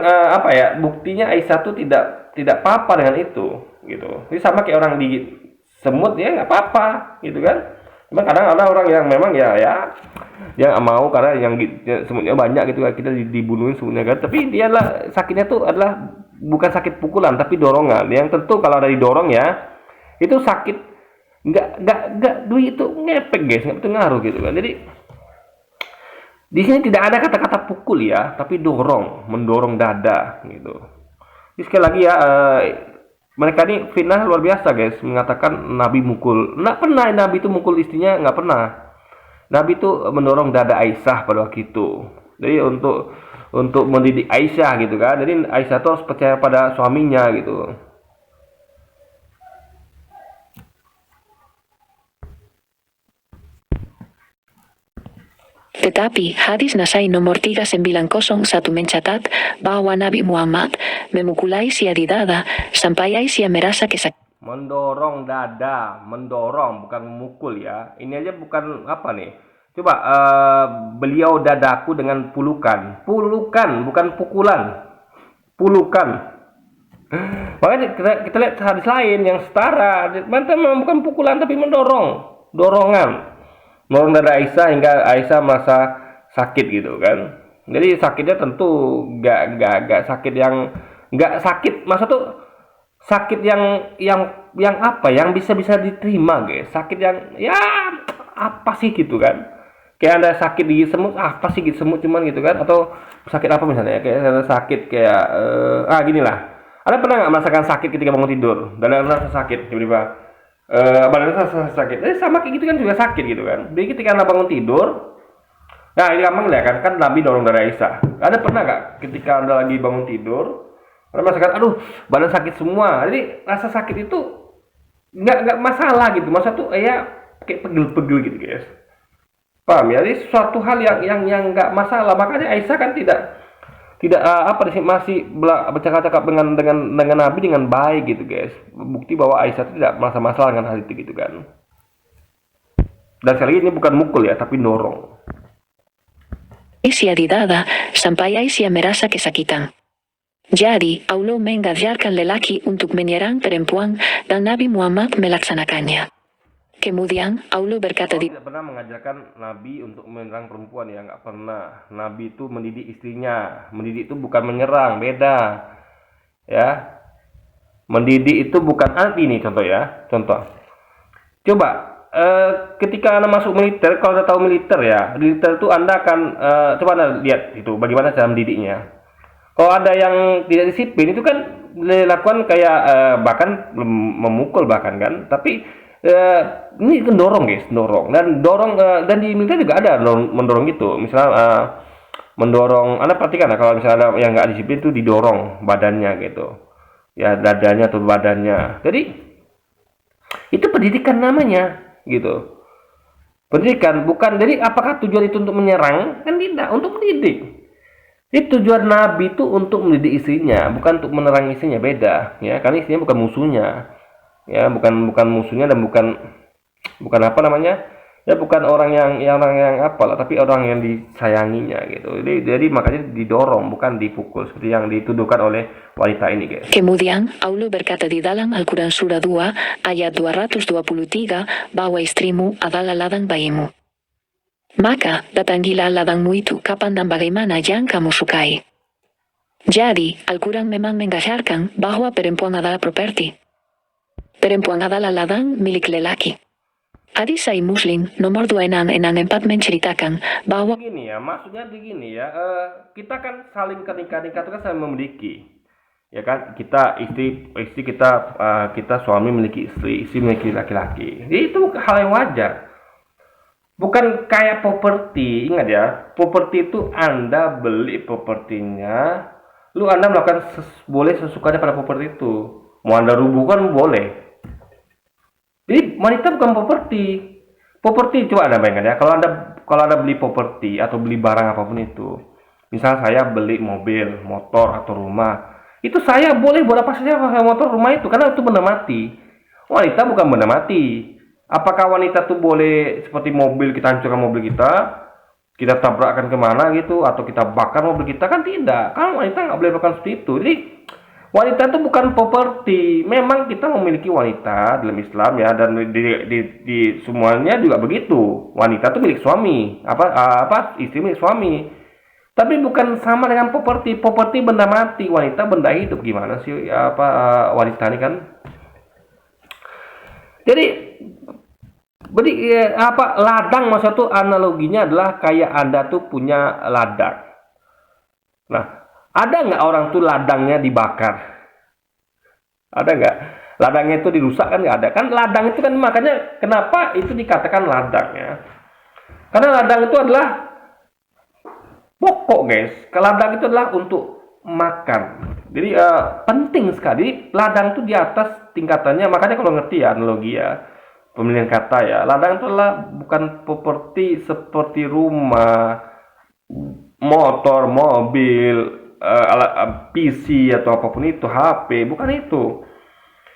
buktinya Aisyah tuh tidak apa-apa dengan itu gitu. Ini sama kayak orang digigit semut ya nggak apa-apa gitu kan. Cuma kadang ada orang yang memang ya dia nggak mau karena yang semutnya banyak gitu, kita dibunuhin semutnya kan. Tapi dia sakitnya tuh adalah bukan sakit pukulan tapi dorongan. Yang tentu kalau ada didorong ya itu sakit, nggak duit itu ngepek, guys, nggak betul ngaruh gitu kan. Jadi di sini tidak ada kata-kata pukul ya, tapi mendorong dada gitu. Jadi sekali lagi ya, mereka ini fitnah luar biasa, guys, mengatakan Nabi mukul. Nggak pernah Nabi itu mukul istrinya, nggak pernah. Nabi itu mendorong dada Aisyah pada waktu itu. Jadi untuk mendidik Aisyah gitu kan. Jadi Aisyah itu harus percaya pada suaminya gitu. Tetapi hadis Nasai nomor 391 mencatat bahwa Nabi Muhammad memukul Aisyah di dada sampai Aisyah merasa sakit. Mendorong dada, mendorong bukan memukul ya. Ini aja bukan apa nih. Coba beliau dadaku dengan pulukan. Pulukan, bukan pukulan. Pulukan. Makanya kita lihat hadis lain yang setara. Memang bukan pukulan tapi mendorong. Dorongan. Mendorong dada Aisyah hingga Aisyah merasa sakit gitu kan. Jadi sakitnya tentu nggak sakit yang nggak sakit. Maksud tuh sakit yang apa? Yang bisa diterima guys. Sakit yang ya apa sih gitu kan. Kayak ada sakit gigi semut, apa sih gigi semut cuman gitu kan, atau sakit apa misalnya, kayak ada sakit kayak gini lah, ada pernah nggak merasakan sakit ketika bangun tidur, dan ada rasa sakit tiba-tiba badan rasa sakit, sama kayak gitu kan juga sakit gitu kan. Jadi ketika anda bangun tidur, nah ini gampang ya kan Nabi dorong darah Aisyah. Ada pernah nggak ketika anda lagi bangun tidur, anda merasakan aduh badan sakit semua, jadi rasa sakit itu nggak masalah gitu, masa tuh ya kayak pegel-pegel gitu guys. Paham ya? Jadi suatu hal yang nggak masalah. Makanya Aisyah kan tidak masih bercakap-cakap dengan Nabi dengan baik gitu guys. Bukti bahwa Aisyah tidak merasa masalah dengan hal itu gitu kan. Dan sekali lagi ini bukan mukul ya, tapi dorong. Aisyah didada sampai Aisyah merasa kesakitan. Jadi, Allah mengajarkan lelaki untuk menyerang perempuan dan Nabi Muhammad melaksanakannya. Kemudian Allah berkata tidak pernah mengajarkan Nabi untuk menyerang perempuan ya, nggak pernah. Nabi itu mendidik istrinya. Mendidik itu bukan menyerang, beda. Ya. Mendidik itu bukan arti ini contoh ya. Contoh. Coba ketika Anda masuk militer, kalau Anda tahu militer ya, militer itu Anda akan coba Anda lihat itu bagaimana cara mendidiknya. Kalau ada yang tidak disiplin itu kan dilakukan kayak bahkan memukul bahkan kan, tapi ini kan dorong guys, dorong dan di militer juga ada mendorong gitu. Misalnya mendorong, Anda perhatikan ya, kalau misalnya ada yang nggak disiplin itu didorong badannya gitu, ya dadanya atau badannya. Jadi itu pendidikan namanya gitu. Pendidikan bukan, jadi apakah tujuan itu untuk menyerang? Kan tidak, untuk mendidik. Jadi tujuan Nabi itu untuk mendidik istrinya, bukan untuk menerang istrinya, beda ya. Karena istrinya bukan musuhnya. Ya, bukan musuhnya dan bukan apa namanya? Ya bukan orang yang apalah, tapi orang yang disayanginya gitu. Jadi makanya didorong, bukan dipukul seperti yang dituduhkan oleh wanita ini, guys. Kemudian Allah berkata di dalam Al-Quran surah 2 ayat 223 bahwa istrimu adalah ladang bayimu. Maka datangilah ladangmu itu kapan dan bagaimana yang kamu sukai. Jadi Al-Quran memang mengajarkan bahwa perempuan adalah properti. Perempuan adalah ladang milik lelaki. Hadis Sahih Muslim nomor 264 menceritakan bahwa Gini ya, maksudnya begini ya, kita kan saling nikah itu kan saling memiliki, ya kan? Kita istri kita suami memiliki istri memiliki laki-laki. Jadi itu hal yang wajar. Bukan kayak properti, ingat ya, properti itu Anda beli propertinya, Anda melakukan boleh sesukanya pada properti itu. Mau Anda rubuhkan boleh. Jadi wanita bukan properti. Properti coba Anda bayangkan ya, kalau Anda beli properti atau beli barang apapun itu. Misal saya beli mobil, motor atau rumah. Itu saya boleh buat apa saja pakai motor rumah itu karena itu benda mati. Wanita bukan benda mati. Apakah wanita itu boleh seperti mobil, kita hancurkan mobil kita tabrakkan kemana gitu, atau kita bakar mobil kita? Kan tidak. Kan wanita nggak boleh melakukan seperti itu. Jadi wanita itu bukan properti. Memang kita memiliki wanita dalam Islam ya, dan di semuanya juga begitu. Wanita itu milik suami, istri milik suami. Tapi bukan sama dengan properti. Properti benda mati, wanita benda hidup. Gimana sih wanita ini kan? Jadi ladang maksud tuh analoginya adalah kayak Anda tuh punya ladang. Nah, ada nggak orang tuh ladangnya dibakar? Ada nggak? Ladangnya itu dirusak kan nggak ada? Kan ladang itu kan, makanya kenapa itu dikatakan ladang ya? Karena ladang itu adalah pokok guys. Ladang itu adalah untuk makan. Jadi penting sekali. Jadi ladang itu di atas tingkatannya. Makanya kalau ngerti ya analogi ya, pemilihan kata ya, ladang itu adalah bukan properti seperti rumah, motor, mobil, PC atau apapun itu, HP, bukan itu.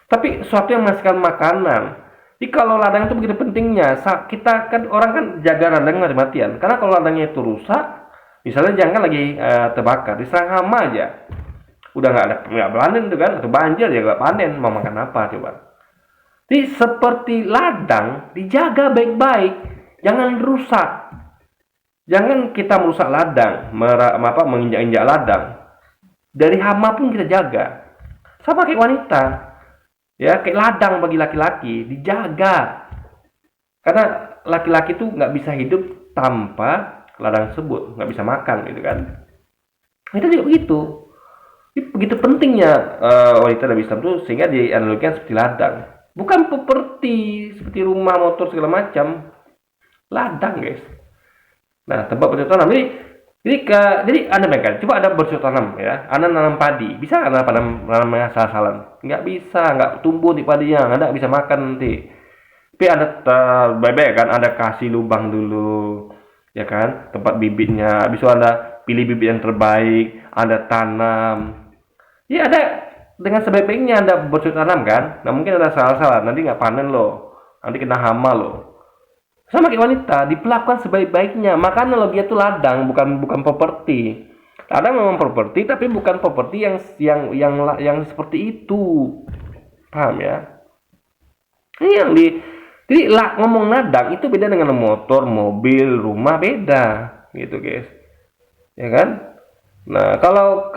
Tapi sesuatu yang menghasilkan makanan. Jadi kalau ladang itu begitu pentingnya, kita kan orang kan jaga ladang mati-matian. Karena kalau ladangnya itu rusak, misalnya jangan lagi terbakar, diserang hama aja, udah nggak panen tuh kan, atau banjir ya nggak panen, mau makan apa coba. Jadi seperti ladang dijaga baik-baik, jangan rusak. Jangan kita merusak ladang, menginjak-injak ladang. Dari hama pun kita jaga. Sama kayak wanita, ya kayak ladang bagi laki-laki dijaga. Karena laki-laki tuh nggak bisa hidup tanpa ladang tersebut, nggak bisa makan gitu kan. Itu juga begitu. Ini begitu pentingnya wanita dalam Islam tuh sehingga dianalogikan seperti ladang. Bukan properti seperti rumah, motor segala macam. Ladang, guys. Nah, tempat bercocok tanam. Jadi Anda bayangkan, coba Anda bercocok tanam ya. Anda nanam padi, bisa Anda nanamnya asal-asalan? Nggak bisa, nggak tumbuh di padinya, Anda nggak bisa makan nanti. Tapi Anda baik-baik kan, Anda kasih lubang dulu, ya kan, tempat bibitnya. Habis itu Anda pilih bibit yang terbaik, Anda tanam. Ya ada dengan sebaik-baiknya Anda bercocok tanam kan. Nah mungkin ada salah-salah, nanti nggak panen loh, nanti kena hama loh. Sama kayak wanita, diperlakukan sebaik-baiknya. Maka analogi itu ladang, bukan properti. Ladang memang properti, tapi bukan properti yang seperti itu. Paham ya? Ini yang jadi ngomong ladang itu beda dengan motor, mobil, rumah beda, gitu guys. Ya kan? Nah, kalau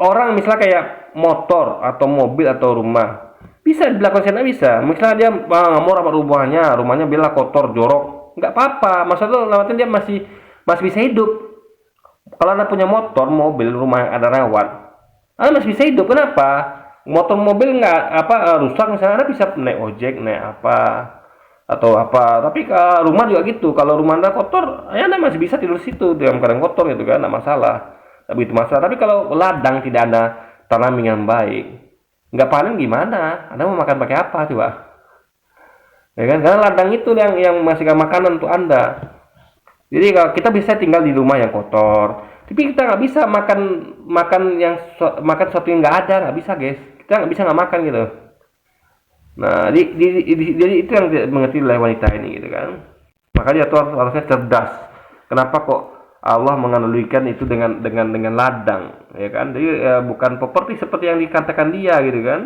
orang misalnya kayak motor atau mobil atau rumah, bisa dilakukan sana bisa. Misalnya dia nggak mau rawat rumahnya bila kotor, jorok, nggak apa-apa. Maksudnya lewatin dia masih bisa hidup. Kalau Anda punya motor, mobil, rumah yang ada rawat, Anda masih bisa hidup. Kenapa? Motor mobil nggak rusak misalnya Anda bisa naik ojek, naik apa atau apa. Tapi ke rumah juga gitu. Kalau rumah Anda kotor, ya Anda masih bisa tidur situ dalam keadaan kotor gitu kan, nggak masalah. Tapi itu masalah. Tapi kalau ladang tidak Anda tanam dengan baik, nggak panen gimana? Anda mau makan pakai apa coba? Ya kan? Karena ladang itu yang masihkan makanan untuk Anda. Jadi kalau kita bisa tinggal di rumah yang kotor, tapi kita nggak bisa makan sesuatu yang nggak ada, nggak bisa guys. Kita nggak bisa nggak makan gitu. Nah, jadi itu yang mengerti oleh wanita ini gitu kan. Makanya itu harusnya cerdas. Kenapa kok Allah menganalogikan itu dengan ladang, ya kan? Jadi bukan properti seperti yang dikatakan dia gitu kan?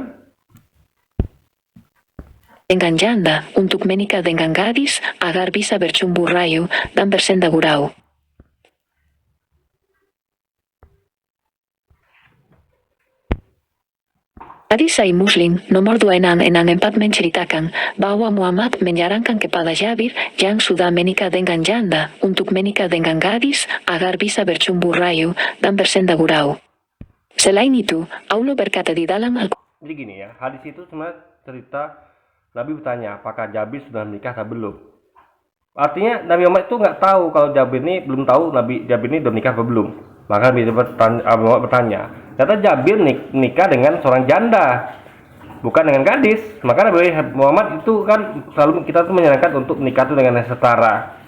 Dengan janda, untuk menikah dengan gadis agar bisa bercumbu rayu dan bersenda gurau. Hadis Sahih Muslim nomor 2664 menceritakan bahwa Muhammad menyarankan kepada Jabir yang sudah menikah dengan janda untuk menikah dengan gadis agar bisa bercumbu rayu dan bersenda gurau. Selain itu, Allah berkata di dalam Al-Quran. Jadi gini ya, hadis itu sebenarnya cerita Nabi bertanya apakah Jabir sudah menikah atau belum. Artinya Nabi Muhammad itu nggak tahu kalau Jabir ini belum tahu Jabir ini sudah menikah atau belum. Maka Nabi bertanya. Ternyata Jabir nikah dengan seorang janda, bukan dengan gadis. Maka Nabi Muhammad itu kan selalu kita tuh menyarankan untuk menikah itu dengan yang setara.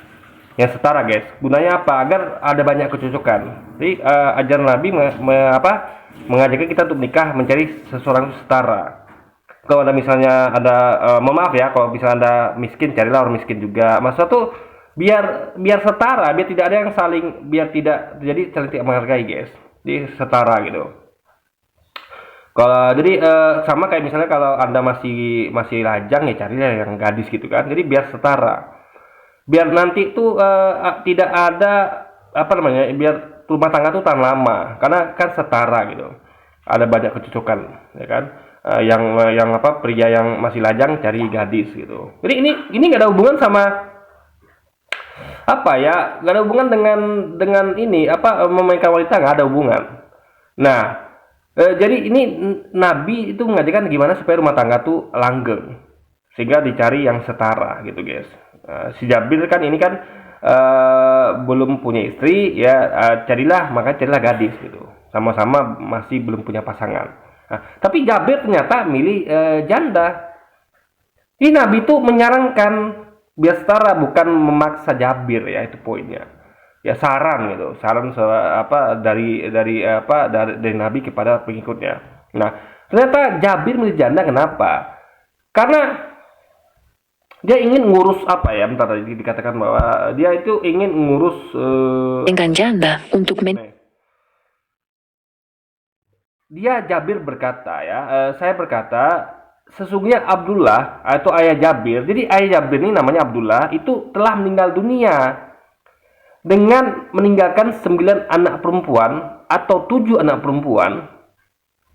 Yang setara guys. Gunanya apa? Agar ada banyak kecocokan. Jadi ajaran Nabi mengajarkan kita untuk menikah mencari seseorang setara. Kalau ada misalnya mohon maaf ya, kalau misalnya Anda miskin, carilah orang miskin juga. Maksudnya tuh biar setara, biar tidak ada yang biar tidak menghargai guys. Jadi setara gitu. Kalau jadi sama kayak misalnya kalau Anda masih lajang ya carilah yang gadis gitu kan. Jadi biar setara. Biar nanti tuh tidak ada biar rumah tangga tuh tahan lama karena kan setara gitu. Ada banyak kecocokan ya kan. Yang pria yang masih lajang cari gadis gitu. Jadi ini nggak ada hubungan sama nggak ada hubungan dengan ini memainkan wanita, nggak ada hubungan. Nah, jadi ini Nabi itu mengajarkan gimana supaya rumah tangga tuh langgeng sehingga dicari yang setara gitu guys. Si Jabir kan ini kan belum punya istri ya, carilah gadis gitu, sama-sama masih belum punya pasangan. Nah, tapi Jabir ternyata milih janda. Ini Nabi tuh menyarankan biar setara, bukan memaksa Jabir ya, itu poinnya. Ya saran gitu, dari Nabi kepada pengikutnya. Nah, ternyata Jabir milih janda kenapa? Karena Dia ingin ngurus apa ya? Bentar tadi dikatakan bahwa dia itu ingin ngurus dengan janda untuk dia Jabir berkata ya, saya berkata sesungguhnya Abdullah atau ayah Jabir. Jadi ayah Jabir ini namanya Abdullah itu telah meninggal dunia dengan meninggalkan 9 anak perempuan atau 7 anak perempuan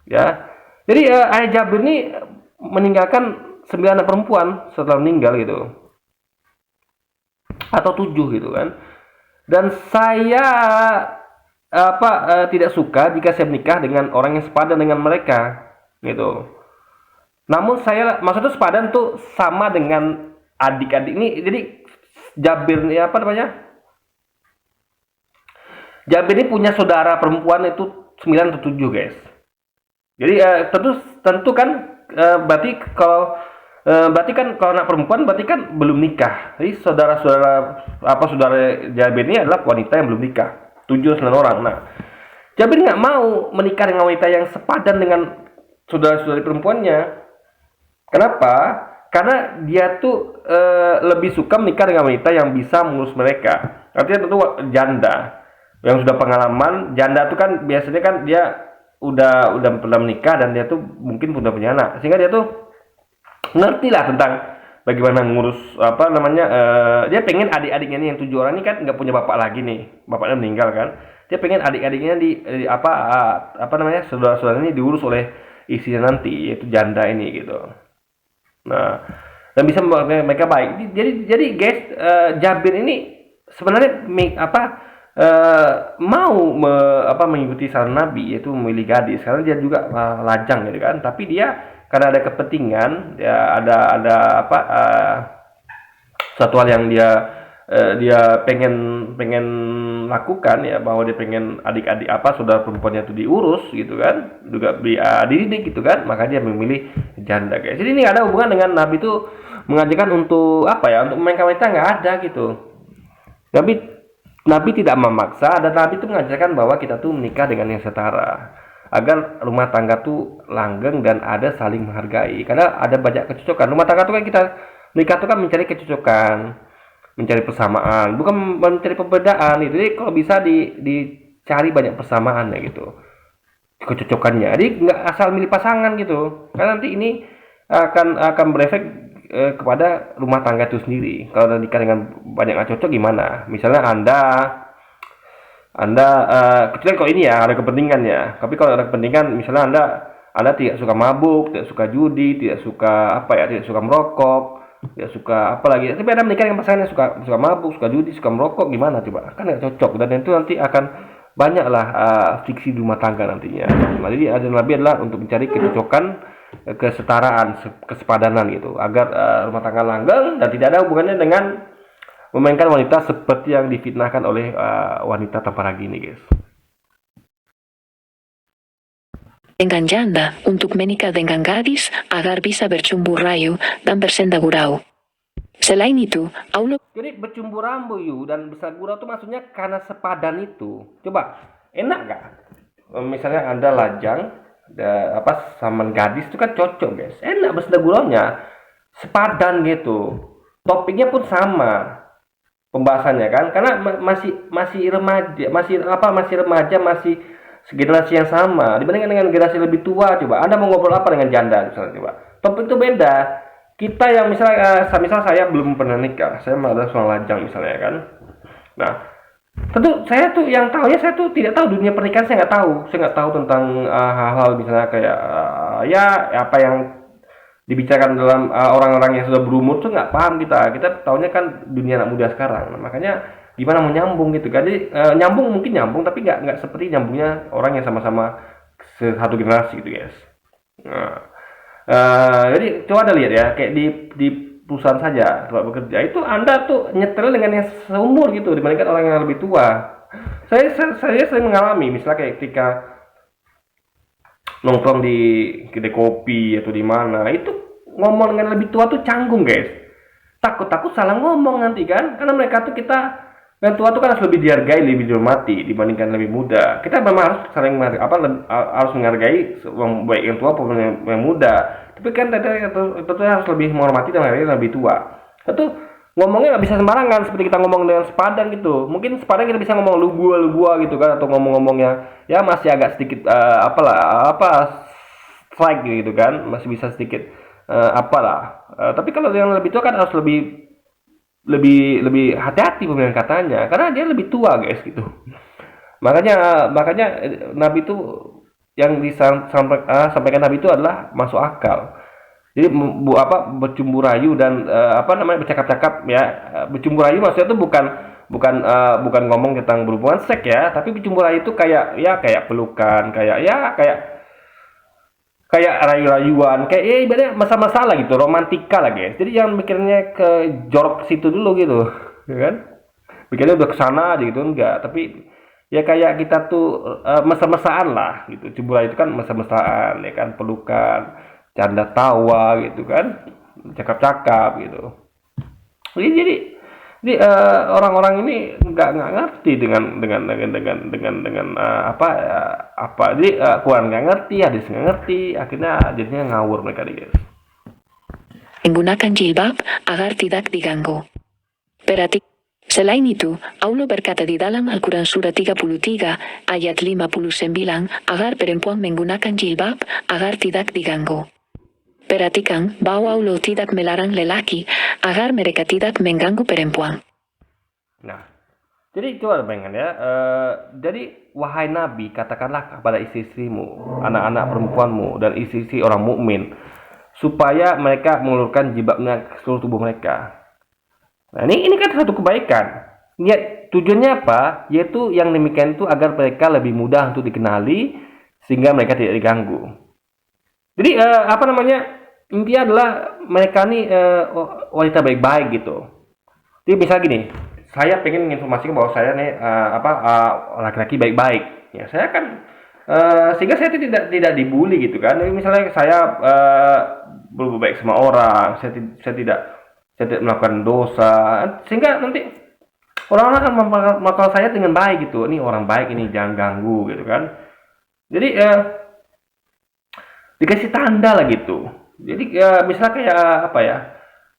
ya. Jadi ayah Jabir ini meninggalkan 9 anak perempuan setelah meninggal gitu atau 7 gitu kan. Dan saya tidak suka jika saya menikah dengan orang yang sepadan dengan mereka gitu. Namun saya maksudnya sepadan tuh sama dengan adik-adik ini. Jadi Jabir ini apa namanya? Jabir ini punya saudara perempuan itu 9 atau 7 guys. Jadi tentu kan berarti kan kalau anak perempuan berarti kan belum nikah. Jadi saudara Jabir ini adalah wanita yang belum nikah. 7-9 orang. Nah, Jabir nggak mau menikah dengan wanita yang sepadan dengan saudara-saudari perempuannya. Kenapa? Karena dia tuh lebih suka menikah dengan wanita yang bisa mengurus mereka. Artinya tentu janda yang sudah pengalaman. Janda tuh kan biasanya kan dia udah pernah menikah dan dia tuh mungkin udah punya anak, sehingga dia tuh ngerti lah tentang bagaimana ngurus apa namanya. Dia pengen adik-adiknya nih yang 7 orang ini kan nggak punya bapak lagi nih, bapaknya meninggal kan. Dia pengen adik-adiknya apa namanya saudara-saudara ini diurus oleh istrinya nanti, yaitu janda ini gitu. Nah, dan bisa mereka baik. Jadi guys, Jabir ini sebenarnya mau mengikuti saran Nabi, yaitu memilih gadis karena dia juga lajang gitu kan. Tapi dia karena ada kepentingan, ya ada suatu hal yang dia pengen lakukan ya, bahwa dia pengen adik-adik saudara perempuannya itu diurus gitu kan, juga dididik gitu kan, maka dia memilih janda guys. Jadi ini ada hubungan dengan Nabi itu mengajarkan untuk untuk memainkan wanita, nggak ada gitu. Nabi tidak memaksa, dan Nabi itu mengajarkan bahwa kita tuh menikah dengan yang setara agar rumah tangga tuh langgeng dan ada saling menghargai. Karena ada banyak kecocokan. Rumah tangga tuh kan kita menikah tuh kan mencari kecocokan, mencari persamaan, bukan mencari perbedaan. Jadi kalau bisa dicari banyak persamaan ya gitu, kecocokannya. Jadi nggak asal milih pasangan gitu. Karena nanti ini akan berefek kepada rumah tangga itu sendiri. Kalau nikah dengan banyak nggak cocok gimana? Misalnya anda kecuali kalau ini ya ada kepentingan ya. Tapi kalau ada kepentingan, misalnya anda tidak suka mabuk, tidak suka judi, tidak suka tidak suka merokok, tidak suka apa lagi. Tapi Anda menikah dengan pasangan yang suka mabuk, suka judi, suka merokok, gimana coba? Kan nggak cocok, dan itu nanti akan banyaklah friksi di rumah tangga nantinya. Nah, jadi ajaran Nabi adalah untuk mencari kecocokan, kesetaraan, kesepadanan gitu, agar rumah tangga langgeng dan tidak ada hubungannya dengan memainkan wanita seperti yang difitnahkan oleh wanita tanpa ragi ini guys. dengan janda untuk menikah dengan gadis agar bisa bercumbu rayu dan bersenda gurau. Selain itu, Allah Jadi bercumbu rambuyu dan bersenda gurau itu maksudnya karena sepadan itu. Coba, enak gak? Misalnya Anda lajang sama gadis itu kan cocok guys. Enak bersenda guraunya, sepadan gitu. Topiknya pun sama pembahasannya kan, karena masih remaja, masih generasi yang sama dibandingkan dengan generasi lebih tua. Coba Anda mau ngobrol apa dengan janda misalnya, coba topik itu beda. Kita yang misalnya saya belum pernah nikah, saya malah seorang lajang misalnya kan. Nah, tentu saya tuh yang tahunya, saya tuh tidak tahu dunia pernikahan, saya nggak tahu tentang hal-hal misalnya kayak apa yang dibicarakan dalam orang-orang yang sudah berumur tuh nggak paham. Kita tahunya kan dunia anak muda sekarang. Nah, makanya gimana mau nyambung gitu kan. Jadi mungkin nyambung, tapi nggak seperti nyambungnya orang yang sama-sama satu generasi gitu guys. Nah, jadi coba Anda lihat ya, kayak di perusahaan saja tempat bekerja itu Anda tuh nyetel dengan yang seumur gitu dibandingkan orang yang lebih tua. Saya sering mengalami misalnya kayak ketika nongkrong di kedai kopi atau di mana, itu ngomong dengan lebih tua tuh canggung guys. Takut salah ngomong nanti kan, karena mereka tuh yang tua tuh kan harus lebih dihargai, lebih dihormati dibandingkan lebih muda. Kita memang harus saling harus menghargai baik yang tua maupun yang muda. Tapi kan tentu harus lebih menghormati dan menghargai yang lebih tua. Itu ngomongnya nggak bisa sembarangan seperti kita ngomong dengan sepadan gitu. Mungkin sepadan kita bisa ngomong lu gua gitu kan, atau ngomong-ngomong yang ya masih agak sedikit strike gitu kan, masih bisa sedikit apalah. Tapi kalau yang lebih tua kan harus lebih lebih lebih hati-hati pemilihan katanya karena dia lebih tua guys gitu. Makanya makanya Nabi itu yang disampaikan Nabi itu adalah masuk akal. Jadi bercumbu rayu dan bercakap-cakap ya. Bercumbu rayu maksudnya itu bukan bukan bukan ngomong tentang berhubungan seks ya, tapi bercumbu rayu itu kayak ya kayak pelukan, kayak rayu-rayuan, kayak ya ibaratnya masa-masalah gitu, romantika lah guys. Jadi jangan mikirnya ke jorok situ dulu gitu, ya kan? Mikirnya udah kesana aja gitu enggak, tapi ya kayak kita tuh mesra-mesraan lah gitu. Cemburu itu kan mesra-mesraan ya kan, pelukan, canda tawa gitu kan, cakap-cakap gitu. Jadi orang-orang ini nggak ngerti dengan apa. Jadi Quran nggak ngerti, hadis nggak ngerti, akhirnya jadinya ngawur mereka nih guys. Menggunakan jilbab agar tidak diganggu. Berarti selain itu, Allah berkata di dalam Al-Quran surah 33 ayat 59 agar perempuan menggunakan jilbab agar tidak diganggu. Perhatikan bahwa Allah tidak melarang lelaki agar mereka tidak mengganggu perempuan. Nah, jadi itu ada bayangan ya. Jadi wahai Nabi, katakanlah kepada istri-istrimu, anak-anak perempuanmu, dan istri-istri orang mukmin, supaya mereka mengulurkan jilbabnya ke seluruh tubuh mereka. Nah, ini kan satu kebaikan. Niat tujuannya apa? Yaitu yang demikian itu agar mereka lebih mudah untuk dikenali sehingga mereka tidak diganggu. Jadi intinya adalah mereka nih wanita baik-baik gitu. Jadi misalnya gini, saya pengen menginformasikan bahwa saya nih laki-laki baik-baik. Ya, saya kan sehingga saya tidak dibully gitu kan. Jadi misalnya saya berbuat baik sama orang, saya tidak melakukan dosa, sehingga nanti orang-orang akan memakai saya dengan baik gitu. Ini orang baik, ini jangan ganggu gitu kan. Jadi dikasih tanda lah gitu. Jadi misalnya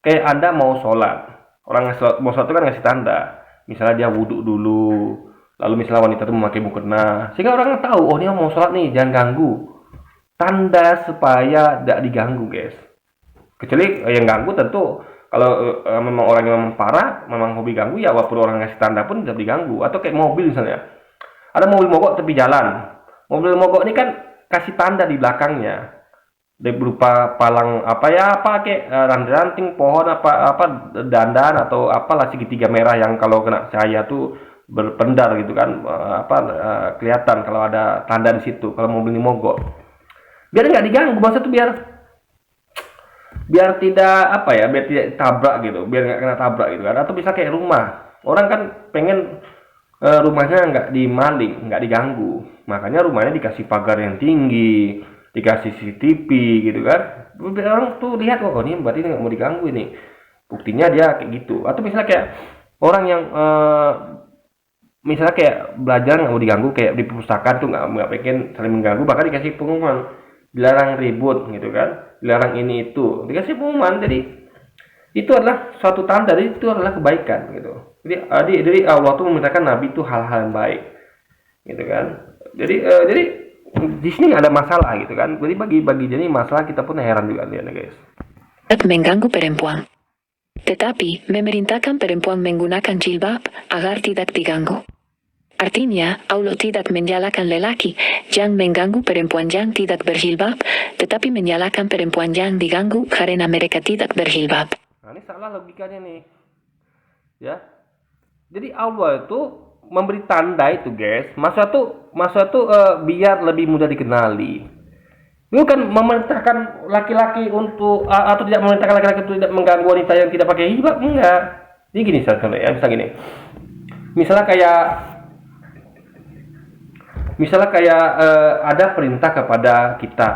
kayak Anda mau sholat, orang mau sholat itu kan ngasih tanda. Misalnya dia wudhu dulu, lalu misalnya wanita itu memakai mukena, sehingga orang tahu, oh dia mau sholat nih, jangan ganggu. Tanda supaya tidak diganggu guys. Kecuali yang ganggu tentu kalau memang orang yang memang parah, memang hobi ganggu ya, walaupun orang ngasih tanda pun tidak diganggu. Atau kayak mobil misalnya, ada mobil mogok tepi jalan. Mobil mogok ini kan kasih tanda di belakangnya, berupa palang kayak ranting-ranting pohon dandan atau apalah segitiga merah yang kalau kena cahaya tuh berpendar gitu kan, kelihatan kalau ada tanda di situ kalau mobil ini mogok. Biar nggak diganggu, maksudnya tuh biar tidak biar tidak tabrak gitu, biar nggak kena tabrak gitu kan. Atau bisa kayak rumah, orang kan pengen rumahnya nggak dimaling, nggak diganggu, makanya rumahnya dikasih pagar yang tinggi, dikasih CCTV gitu kan. Orang tuh lihat, oh ini berarti nggak mau diganggu ini, buktinya dia kayak gitu. Atau misalnya kayak orang yang misalnya kayak belajar nggak mau diganggu, kayak di perpustakaan tuh nggak pengen saling mengganggu, bahkan dikasih pengumuman dilarang ribut gitu kan, dilarang ini itu, dikasih pengumuman. Jadi itu adalah suatu tanda, jadi itu adalah kebaikan gitu. Jadi Allah tuh memerintahkan Nabi itu hal-hal yang baik gitu kan. Jadi di sini ada masalah gitu kan. Jadi bagi jadi masalah, kita pun heran juga nih guys. Mengganggu perempuan. Tetapi memerintahkan perempuan menggunakan jilbab agar tidak diganggu. Artinya, Allah tidak menyalahkan lelaki yang mengganggu perempuan yang tidak berjilbab, tetapi menyalahkan perempuan yang diganggu karena mereka tidak berjilbab. Nah, ini salah logikanya nih. Ya. Jadi Allah itu memberi tanda itu guys, maksudnya tuh biar lebih mudah dikenali. Bukan memerintahkan laki-laki untuk atau tidak memerintahkan laki-laki untuk tidak mengganggu wanita yang tidak pakai hijab, enggak. Jadi gini misalnya gini. Misalnya kayak ada perintah kepada kita,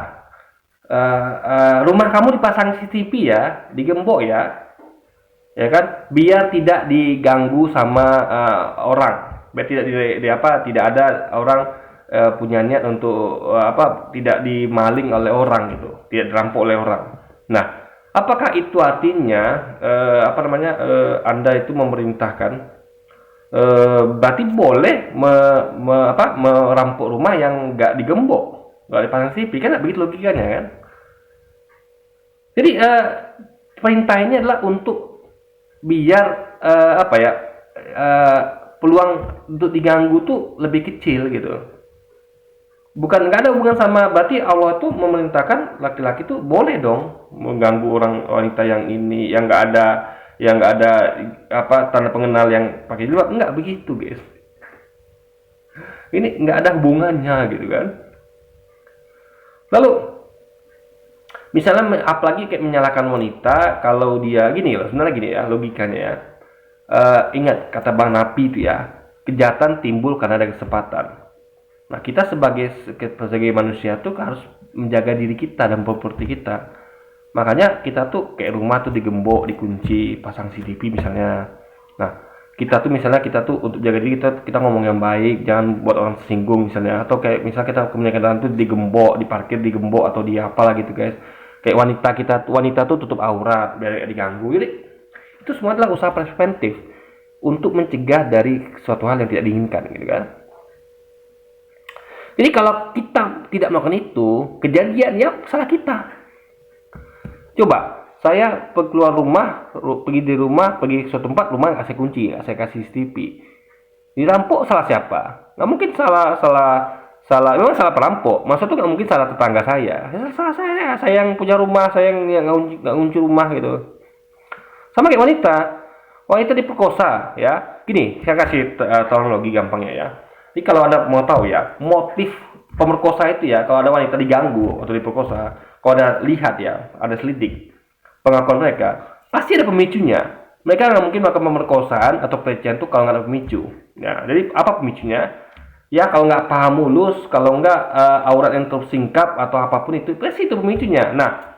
rumah kamu dipasang CCTV ya, digembok ya kan, biar tidak diganggu sama orang, biar tidak ada orang punya niat untuk tidak dimaling oleh orang gitu, tidak dirampok oleh orang. Nah, apakah itu artinya Anda itu memerintahkan berarti boleh merampok rumah yang nggak digembok, nggak dipasang CCTV, kan nggak begitu logikanya kan? Jadi perintah ini adalah untuk biar peluang untuk diganggu tuh lebih kecil gitu. Bukan, nggak ada hubungan sama, berarti Allah tuh memerintahkan laki-laki tuh boleh dong mengganggu orang wanita yang ini, yang nggak ada tanda pengenal yang pakai jilbab. Nggak begitu guys, ini nggak ada hubungannya gitu kan. Lalu misalnya apalagi kayak menyalahkan wanita kalau dia gini loh, sebenarnya gini ya logikanya ya. Ingat kata Bang Napi itu ya, kejahatan timbul karena ada kesempatan. Nah, kita sebagai manusia tuh harus menjaga diri kita dan properti kita. Makanya kita tuh kayak rumah tuh digembok, dikunci, pasang CCTV misalnya. Nah, kita tuh untuk jaga diri kita ngomong yang baik, jangan buat orang tersinggung misalnya. Atau kayak misalnya kita kendaraan tuh digembok, diparkir digembok atau di apalah gitu guys. Kayak wanita tuh tutup aurat biar gak diganggu. Jadi itu semua adalah usaha preventif untuk mencegah dari suatu hal yang tidak diinginkan gitu kan. Jadi kalau kita tidak melakukan itu, kejadian ya salah kita. Coba, saya keluar rumah, pergi suatu tempat, rumah nggak saya kunci, nggak saya kasih CCTV. Dirampok salah siapa? Nggak mungkin memang salah perampok. Maksudnya tuh nggak mungkin salah tetangga saya. Salah saya yang punya rumah, saya yang nggak kunci rumah gitu. Sama kayak wanita diperkosa ya. Gini, saya kasih tolong logi gampangnya ya. Jadi kalau Anda mau tahu ya, motif pemerkosa itu ya, kalau ada wanita diganggu atau diperkosa, kalau Anda lihat ya, ada selidik pengakuan mereka, pasti ada pemicunya. Mereka nggak mungkin melakukan pemerkosaan atau pelecehan itu kalau nggak ada pemicu. Ya, jadi apa pemicunya? Ya kalau nggak paham mulus, kalau nggak aurat yang tersingkap atau apapun itu, pasti itu pemicunya. Nah,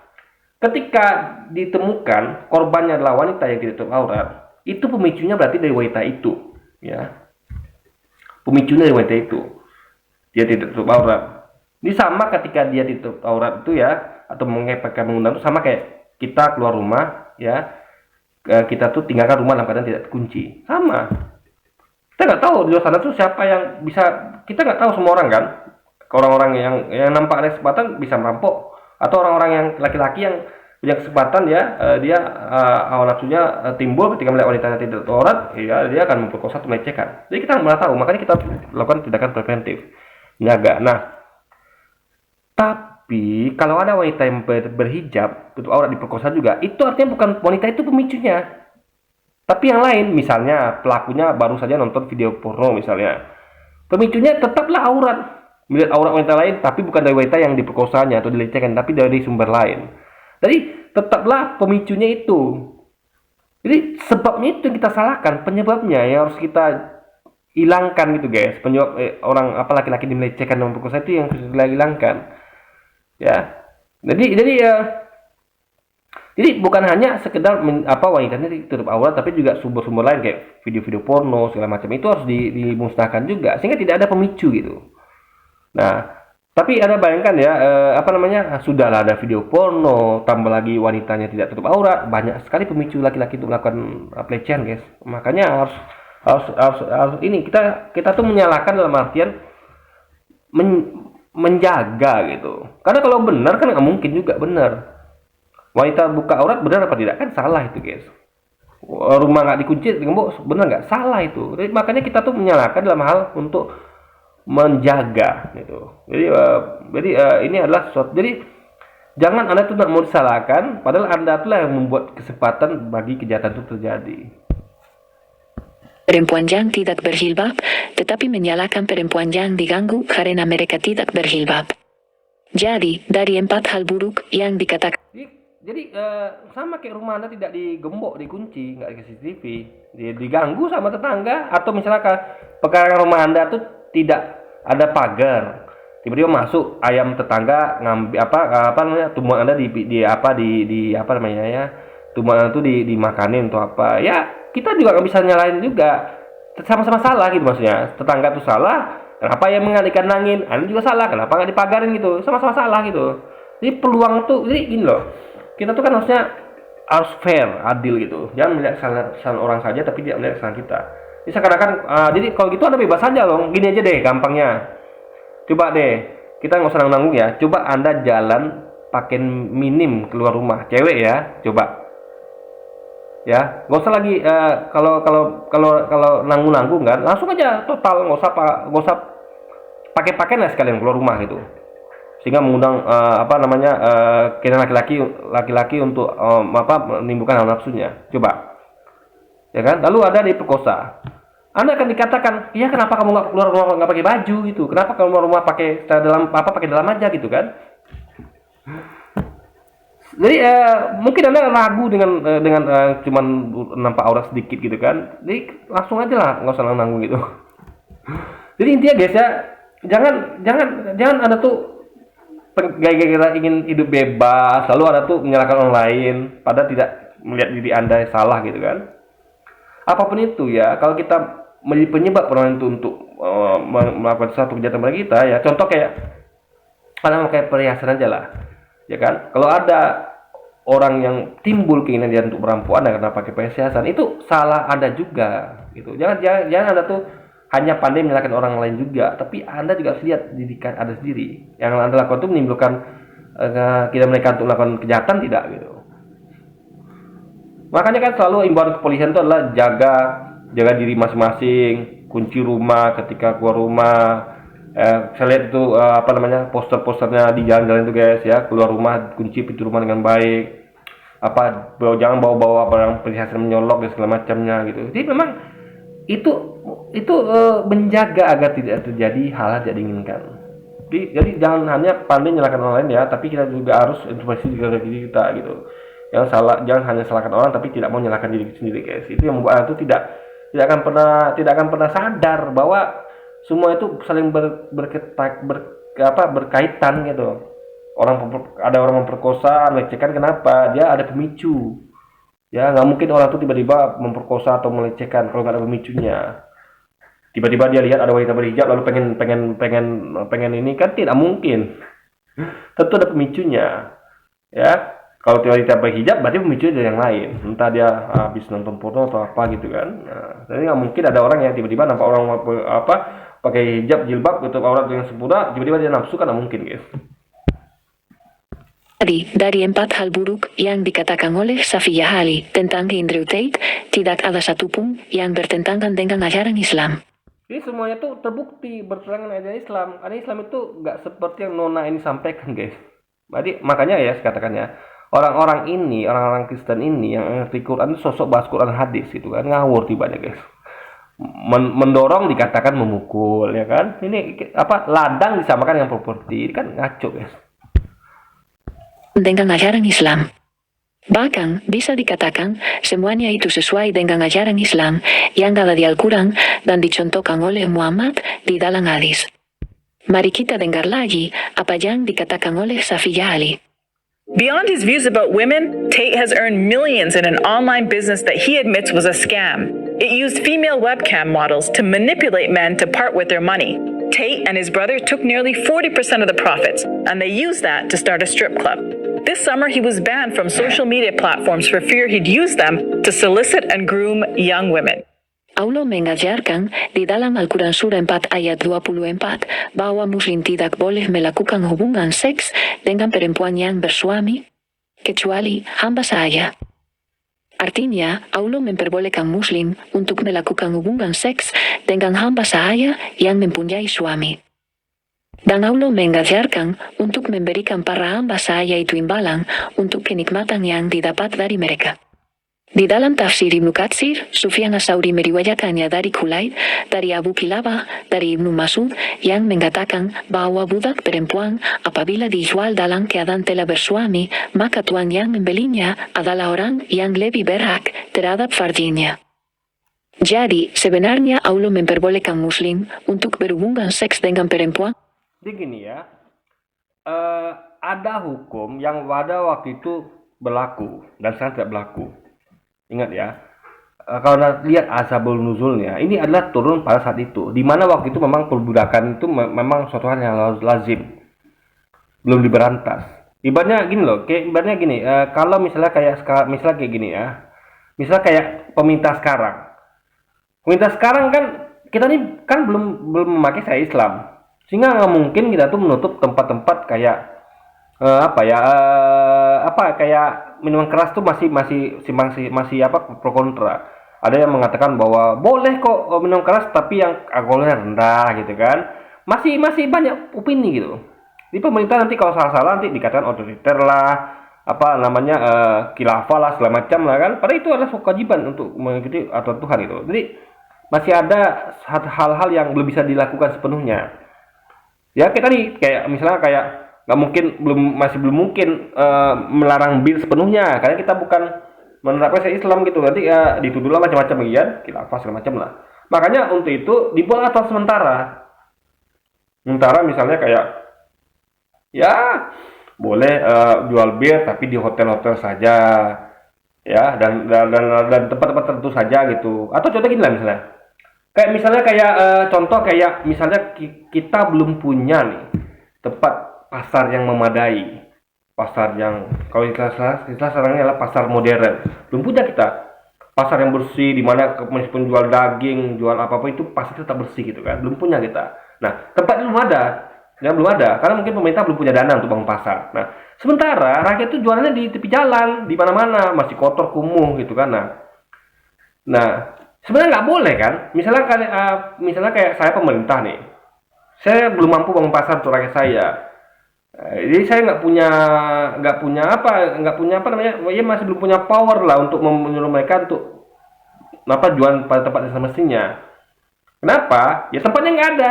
ketika ditemukan korbannya adalah wanita yang tidak tutup aurat, itu pemicunya berarti dari wanita itu, ya. Pemicunya dari wanita itu, dia tidak tutup aurat. Ini sama ketika dia tutup aurat itu ya, atau mengepekkan mengundang itu sama kayak kita keluar rumah ya, kita tuh tinggalkan rumah dalam keadaan tidak terkunci, sama. Kita nggak tahu di luar sana tuh siapa yang bisa, kita nggak tahu semua orang kan. Orang-orang yang nampak ada kesempatan bisa merampok, atau orang-orang yang laki-laki yang punya kesempatan ya, dia awal nafsunya timbul ketika melihat wanita yang tidak tutup aurat, ya dia akan memperkosa atau melecehkan. Jadi kita nggak tahu, makanya kita lakukan tindakan preventif, menjaga. Nah, tapi kalau ada wanita yang berhijab tutup aurat diperkosa juga, itu artinya bukan wanita itu pemicunya, tapi yang lain. Misalnya pelakunya baru saja nonton video porno misalnya, pemicunya tetaplah aurat, melihat aurat wanita lain, tapi bukan dari wanita yang diperkosanya atau dilecehkan, tapi dari sumber lain. Jadi tetaplah pemicunya itu. Jadi sebabnya itu yang kita salahkan, penyebabnya yang harus kita hilangkan gitu guys. Penyebab orang laki-laki dilecehkan dan memperkosa itu yang harus kita hilangkan. Ya. Jadi bukan hanya sekedar wanitanya tutup aurat, tapi juga sumber-sumber lain kayak video-video porno segala macam itu harus dimusnahkan juga, sehingga tidak ada pemicu gitu. Nah, tapi Anda bayangkan ya, sudahlah ada video porno, tambah lagi wanitanya tidak tutup aurat, banyak sekali pemicu laki-laki untuk melakukan pelecehan, guys. Makanya harus ini kita tuh menyalahkan dalam artian menjaga gitu. Karena kalau benar kan nggak mungkin juga benar. Wanita buka aurat benar apa tidak kan salah itu, guys. Rumah nggak dikunci, digembok, benar nggak? Salah itu. Jadi, makanya kita tuh menyalahkan dalam hal untuk menjaga gitu. Jadi ini adalah sesuatu. Jadi jangan Anda tuh mau disalahkan, padahal Anda itulah yang membuat kesempatan bagi kejahatan itu terjadi. Perempuan yang tidak berjilbab, tetapi menyalahkan perempuan yang diganggu karena mereka tidak berjilbab. Jadi dari 4 hal buruk yang dikatakan. Jadi sama kayak rumah Anda tidak digembok, dikunci, nggak dikasih CCTV, diganggu sama tetangga, atau misalnya pekarangan rumah Anda tuh tidak ada pagar, tiba-tiba masuk ayam tetangga ngambil tumbuhan Anda tumbuhan itu dimakanin atau apa ya, kita juga nggak bisa nyalain juga, sama-sama salah gitu. Maksudnya tetangga tuh salah, kenapa yang mengalihkan angin, Anda juga salah, kenapa nggak dipagarin gitu, sama-sama salah gitu. Jadi peluang tuh, jadi gini loh, kita tuh kan harusnya harus fair, adil gitu. Jangan melihat kesalahan orang saja tapi tidak melihat kesalahan kita. Jadi seakan-akan, jadi kalau gitu Anda bebas saja loh. Gini aja deh gampangnya. Coba deh, kita nggak usah nanggung ya. Coba Anda jalan pakai minim keluar rumah, cewek ya, coba. Ya, nggak usah lagi kalau nanggung-nanggung kan, langsung aja total, nggak usah pakai pakaian lah sekalian keluar rumah gitu. Sehingga mengundang keinginan laki-laki untuk menimbulkan hawa nafsunya. Coba, ya kan? Lalu ada diperkosa. Anda akan dikatakan, iya kenapa kamu nggak keluar rumah nggak pakai baju gitu? Kenapa kamu keluar rumah pakai dalam aja gitu kan? Jadi mungkin Anda ragu dengan cuman nampak aurat sedikit gitu kan. Jadi langsung aja lah, nggak usah nanggung gitu. Jadi intinya guys ya, jangan Anda tuh gaya-gaya ingin hidup bebas, lalu Anda tuh menyalahkan orang lain padahal tidak melihat diri Anda yang salah gitu kan. Apapun itu ya, kalau kita menjadi penyebab orang itu untuk melakukan sesuatu kejahatan pada kita ya, contoh kayak perhiasan aja lah. Ya kan, kalau ada orang yang timbul keinginan dia untuk merampok Anda karena pakai perhiasan, itu salah Anda juga gitu. Jangan Anda tuh hanya pandai menyalahkan orang lain juga, tapi Anda juga harus lihat diri Anda sendiri. Yang Anda lakukan itu menimbulkan mereka untuk melakukan kejahatan tidak gitu. Makanya kan selalu imbauan kepolisian itu adalah jaga diri masing-masing, kunci rumah ketika keluar rumah. Saya lihat itu poster-posternya di jalan-jalan itu guys ya, keluar rumah kunci pintu rumah dengan baik, jangan bawa barang perhiasan menyolok dan segala macamnya gitu. Jadi memang itu menjaga agar tidak terjadi hal tidak diinginkan. Jadi jangan hanya pandai menyalahkan orang lain ya, tapi kita juga harus introspeksi diri kita gitu. Yang salah, jangan hanya salahkan orang tapi tidak mau menyalahkan diri sendiri guys. Itu yang membuat itu tidak akan pernah sadar bahwa semua itu saling berkaitan gitu. Ada orang memperkosa, melecehkan, kenapa? Dia ada pemicu. Ya, nggak mungkin orang itu tiba-tiba memperkosa atau melecehkan kalau nggak ada pemicunya. Tiba-tiba dia lihat ada wanita berhijab lalu pengen ini kan tidak mungkin. Tentu ada pemicunya. Ya, kalau wanita berhijab berarti pemicunya dari yang lain. Entah dia habis nonton porno atau apa gitu kan. Nah, jadi nggak mungkin ada orang yang tiba-tiba nampak orang pakai hijab jilbab untuk aurat yang sempurna tiba-tiba dia nafsu, kan mungkin guys. Dari 4 hal buruk yang dikatakan oleh Safiyyah Ali tentang Andrew Tate, tidak ada satupun yang bertentangan dengan ajaran Islam. Jadi semuanya tuh terbukti bertentangan dengan ajaran Islam. Ajaran Islam itu nggak seperti yang Nona ini sampaikan guys. Jadi makanya ya saya katakan ya, orang-orang Kristen ini yang ngerti Quran sosok bahas Quran hadis gitu kan, ngawur tibanya guys. Mendorong dikatakan memukul ya kan, ini ladang disamakan dengan properti, ini kan ngaco guys. Dengan ajaran Islam, bahkan bisa dikatakan semuanya itu sesuai dengan ajaran Islam yang ada di Al-Quran dan dicontohkan oleh Muhammad di dalam hadis. Mari kita dengar lagi apa yang dikatakan oleh Safiyyah Ali. Beyond his views about women, Tate has earned millions in an online business that he admits was a scam. It used female webcam models to manipulate men to part with their money. Tate and his brother took nearly 40% of the profits, and they used that to start a strip club. This summer, he was banned from social media platforms for fear he'd use them to solicit and groom young women. Allah mengajarkan di dalam Al-Quran surah 4 ayat 24 bahwa muslim tidak boleh melakukan hubungan seks dengan perempuan yang bersuami kecuali hamba sahaya. Artinya, Allah memperbolehkan muslim untuk melakukan hubungan seks dengan hamba sahaya yang mempunyai suami. Dan Allah mengajarkan untuk memberikan para hamba sahaya itu imbalan untuk kenikmatan yang didapat dari mereka. Di dalam tafsir Ibnu Katsir, Sufyan As-Sauri meriwayatkannya dari Kulaid, dari Abu Kilabah, dari Ibnu Mas'ud, yang mengatakan bahwa budak perempuan apabila dijual dalam keadaan telah bersuami, maka tuan yang membelinya adalah orang yang lebih berhak terhadap farjinya. Jadi, sebenarnya Allah memperbolehkan muslim untuk berhubungan seks dengan perempuan. Jadi gini ya, ada hukum yang pada waktu itu berlaku dan sekarang tidak berlaku. Ingat ya, kalau lihat asbabul nuzulnya, ini adalah turun pada saat itu, di mana waktu itu memang perbudakan itu memang suatu hal yang lazim, belum diberantas. Ibaratnya gini loh, kayak ibaratnya gini, kalau misalnya misalnya kayak gini ya, misalnya kayak pemerintah sekarang. Pemerintah sekarang kan kita nih kan belum belum memakai syariat Islam, sehingga nggak mungkin kita tuh menutup tempat-tempat kayak apa ya, apa kayak minuman keras tuh masih apa pro kontra. Ada yang mengatakan bahwa boleh kok minum keras tapi yang alkoholnya rendah gitu kan. Masih banyak opini gitu. Di pemerintah nanti kalau salah-salah nanti dikatakan otoriter lah, apa namanya khilafah lah segala macam lah kan. Padahal itu adalah kewajiban untuk mengikuti aturan Tuhan itu. Jadi masih ada hal-hal yang belum bisa dilakukan sepenuhnya. Ya kita nih kayak misalnya kayak nggak mungkin belum mungkin melarang bir sepenuhnya karena kita bukan menerapkan syariat Islam gitu, nanti ya dituduhlah macam-macam ya khilafah segala macam lah. Makanya untuk itu dibuat aturan sementara misalnya kayak ya boleh jual bir tapi di hotel-hotel saja ya, dan tempat-tempat tertentu saja gitu. Atau contoh gini lah, misalnya kayak contoh kayak misalnya kita belum punya nih tempat pasar yang memadai, pasar yang kalau kita sekarang ini adalah pasar modern, belum punya kita pasar yang bersih di mana meskipun jual daging jual apa-apa itu pasti tetap bersih gitu kan, belum punya kita. Nah tempat itu belum ada karena mungkin pemerintah belum punya dana untuk bangun pasar. Nah sementara rakyat itu jualannya di tepi jalan di mana-mana masih kotor kumuh gitu kan. Nah sebenarnya nggak boleh kan, misalnya kayak saya pemerintah nih, saya belum mampu bangun pasar untuk rakyat saya. Jadi saya nggak punya apa namanya, ya masih belum punya power lah untuk menyuruh mereka untuk apa jualan pada tempat yang semestinya. Kenapa? Ya tempatnya nggak ada.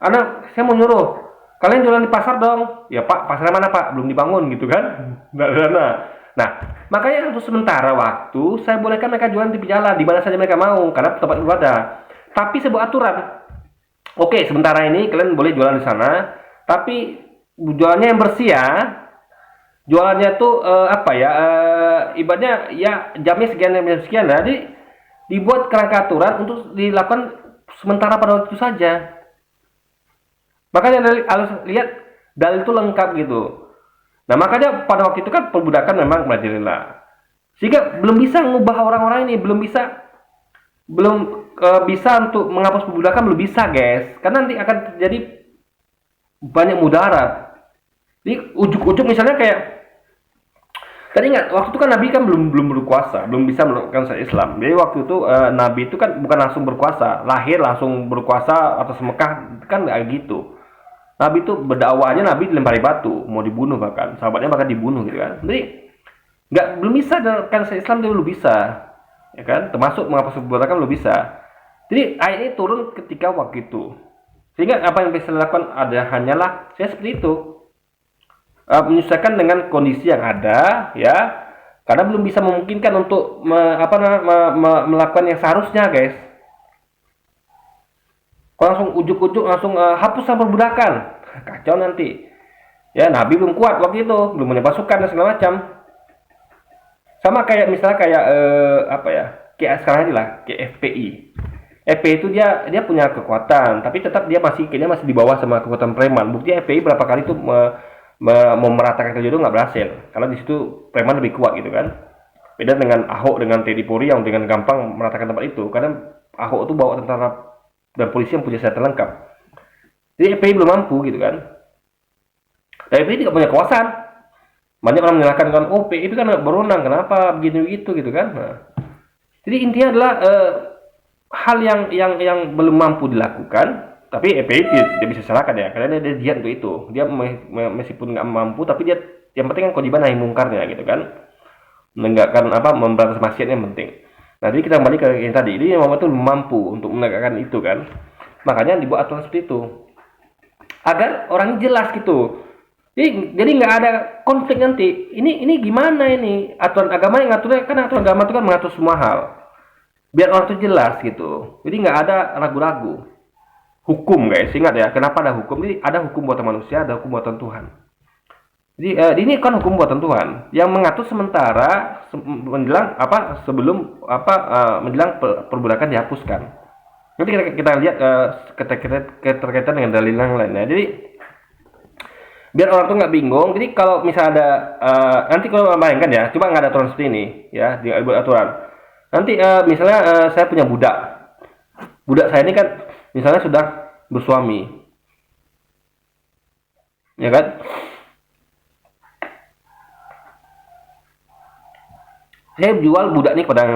Anak saya mau nyuruh kalian jualan di pasar dong. Ya Pak, pasarnya mana Pak? Belum dibangun gitu kan? Nggak ada dana. Nah, makanya untuk sementara waktu saya bolehkan mereka jualan di jalan di mana saja mereka mau karena tempat itu ada. Tapi sebuah aturan. Oke, sementara ini kalian boleh jualan di sana, tapi jualannya yang bersih ya. Jualannya tuh apa ya? Ibaratnya ya jamnya sekian jam sekian. Jadi dibuat kerangka aturan untuk dilakukan sementara pada waktu itu saja. Makanya harus lihat dalil itu lengkap gitu. Nah makanya pada waktu itu kan perbudakan memang merajalela. Sehingga belum bisa mengubah orang-orang ini, belum bisa untuk menghapus perbudakan, belum bisa guys. Karena nanti akan terjadi banyak mudarat. Jadi ujuk-ujuk misalnya kayak tadi ingat waktu itu kan Nabi kan belum berkuasa, belum bisa melakukan syariat Islam. Jadi waktu itu Nabi itu kan bukan langsung berkuasa, lahir langsung berkuasa atas Mekah kan nggak gitu. Nabi itu berdakwahnya Nabi dilempari batu, mau dibunuh bahkan sahabatnya bahkan dibunuh gitu kan. Jadi belum bisa kan Islam dia belum bisa, ya kan? Termasuk menghapus perbudakan belum bisa. Jadi ayat ini turun ketika waktu itu. Sehingga apa yang bisa dilakukan hanyalah saya seperti itu, menyesuaikan dengan kondisi yang ada, ya. Karena belum bisa memungkinkan untuk melakukan yang seharusnya, guys. Kalau langsung ujuk-ujuk langsung hapus sama perbudakan, kacau nanti. Ya Nabi belum kuat waktu itu, belum punya pasukan dan segala macam. Sama kayak misalnya kayak apa ya, kayak sekarang ini lah, kayak FPI. FPI itu dia punya kekuatan, tapi tetap dia kayaknya masih di bawah sama kekuatan preman. Bukti FPI berapa kali tuh memeratakan kerja itu nggak berhasil, karena di situ preman lebih kuat gitu kan. Beda dengan Ahok dengan Teddy Polri yang dengan gampang meratakan tempat itu, karena Ahok itu bawa tentara dan polisi yang punya senjata lengkap. Jadi FPI belum mampu gitu kan. Dan FPI tidak punya kekuasaan. Banyak orang menyalahkan kan, oh FPI itu kan berwenang, kenapa begini begitu gitu kan. Nah, jadi intinya adalah hal yang belum mampu dilakukan, tapi FPI tidak bisa salahkan ya, karena dia giat untuk itu. Dia meskipun nggak mampu, tapi dia yang penting kan kewajiban nahi mungkarnya gitu kan. Menegakkan memberantas maksiat yang penting. Nah, jadi kita kembali ke yang tadi. Ini Muhammad itu mampu untuk menegakkan itu kan. Makanya dibuat aturan seperti itu. Agar orang jelas gitu. Jadi nggak ada konflik nanti. Ini gimana ini? Aturan agama yang ngaturnya kan, aturan agama itu kan mengatur semua hal. Biar orang itu jelas gitu. Jadi nggak ada ragu-ragu. Hukum guys, ingat ya. Kenapa ada hukum? Jadi ada hukum buatan manusia, ada hukum buatan Tuhan. Jadi ini kan hukum buatan Tuhan yang mengatur sementara menjelang sebelum menjelang perbudakan dihapuskan. Nanti kita lihat keterkaitan dengan dalil yang lainnya. Jadi biar orang tuh nggak bingung. Jadi kalau misalnya ada nanti kalau bayangkan ya, coba nggak ada aturan seperti ini ya, dibuat aturan. Nanti misalnya saya punya budak, budak saya ini kan misalnya sudah bersuami, ya kan? Saya jual budak ini kepada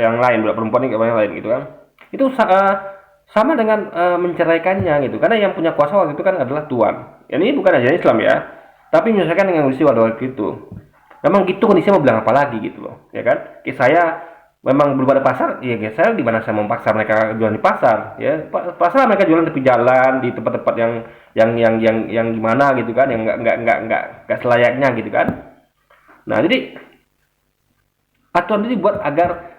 yang lain, budak perempuan ini kepada yang lain gitu kan. Itu sama dengan menceraikannya gitu. Karena yang punya kuasa waktu itu kan adalah tuan. Ya, ini bukan ajaran Islam ya, tapi menyelesaikan dengan kondisi waktu itu. Memang gitu kondisinya, mau bilang apa lagi gitu loh, ya kan? Saya memang belum ada pasar, ya guys, saya di mana saya memaksa mereka jualan di pasar, ya pasar mereka jualan tepi jalan di tempat-tempat yang gimana gitu kan, yang nggak selayaknya gitu kan. Nah jadi aturan ini dibuat agar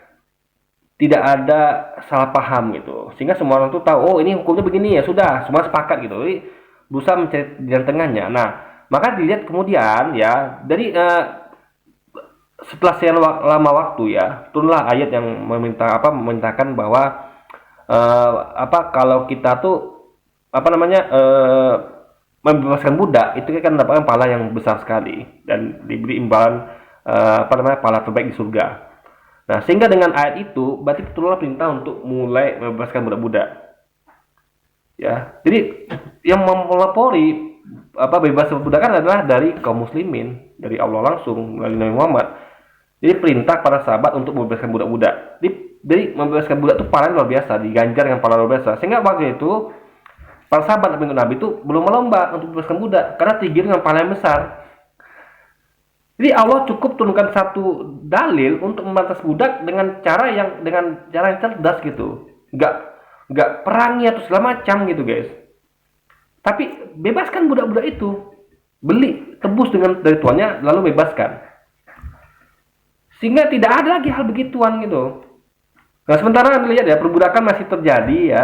tidak ada salah paham gitu, sehingga semua orang tuh tahu, oh ini hukumnya begini, ya sudah semua sepakat gitu. Jadi berusaha mencari jalan tengahnya. Nah maka dilihat kemudian ya dari setelah sekian lama waktu ya, turunlah ayat yang memerintahkan bahwa kalau kita tuh membebaskan budak itu kan mendapatkan pahala yang besar sekali dan diberi imbalan pahala terbaik di surga. Nah, sehingga dengan ayat itu berarti turunlah perintah untuk mulai membebaskan budak-budak. Ya. Jadi yang melapori bebas perbudakan adalah dari kaum muslimin, dari Allah langsung melalui Nabi Muhammad. Jadi perintah para sahabat untuk membebaskan budak-budak. Jadi membebaskan budak itu pahala luar biasa, diganjar dengan pahala luar biasa. Sehingga waktu itu para sahabat Nabi itu belum melomba untuk membebaskan budak karena tinggi dengan pahala yang besar. Jadi Allah cukup turunkan satu dalil untuk membatas budak dengan cara yang cerdas gitu. Nggak perangi atau segala macam gitu guys. Tapi bebaskan budak-budak itu. Beli, tebus dari tuannya lalu bebaskan. Sehingga tidak ada lagi hal begituan gitu. Nah sementara lihat ya, perbudakan masih terjadi ya.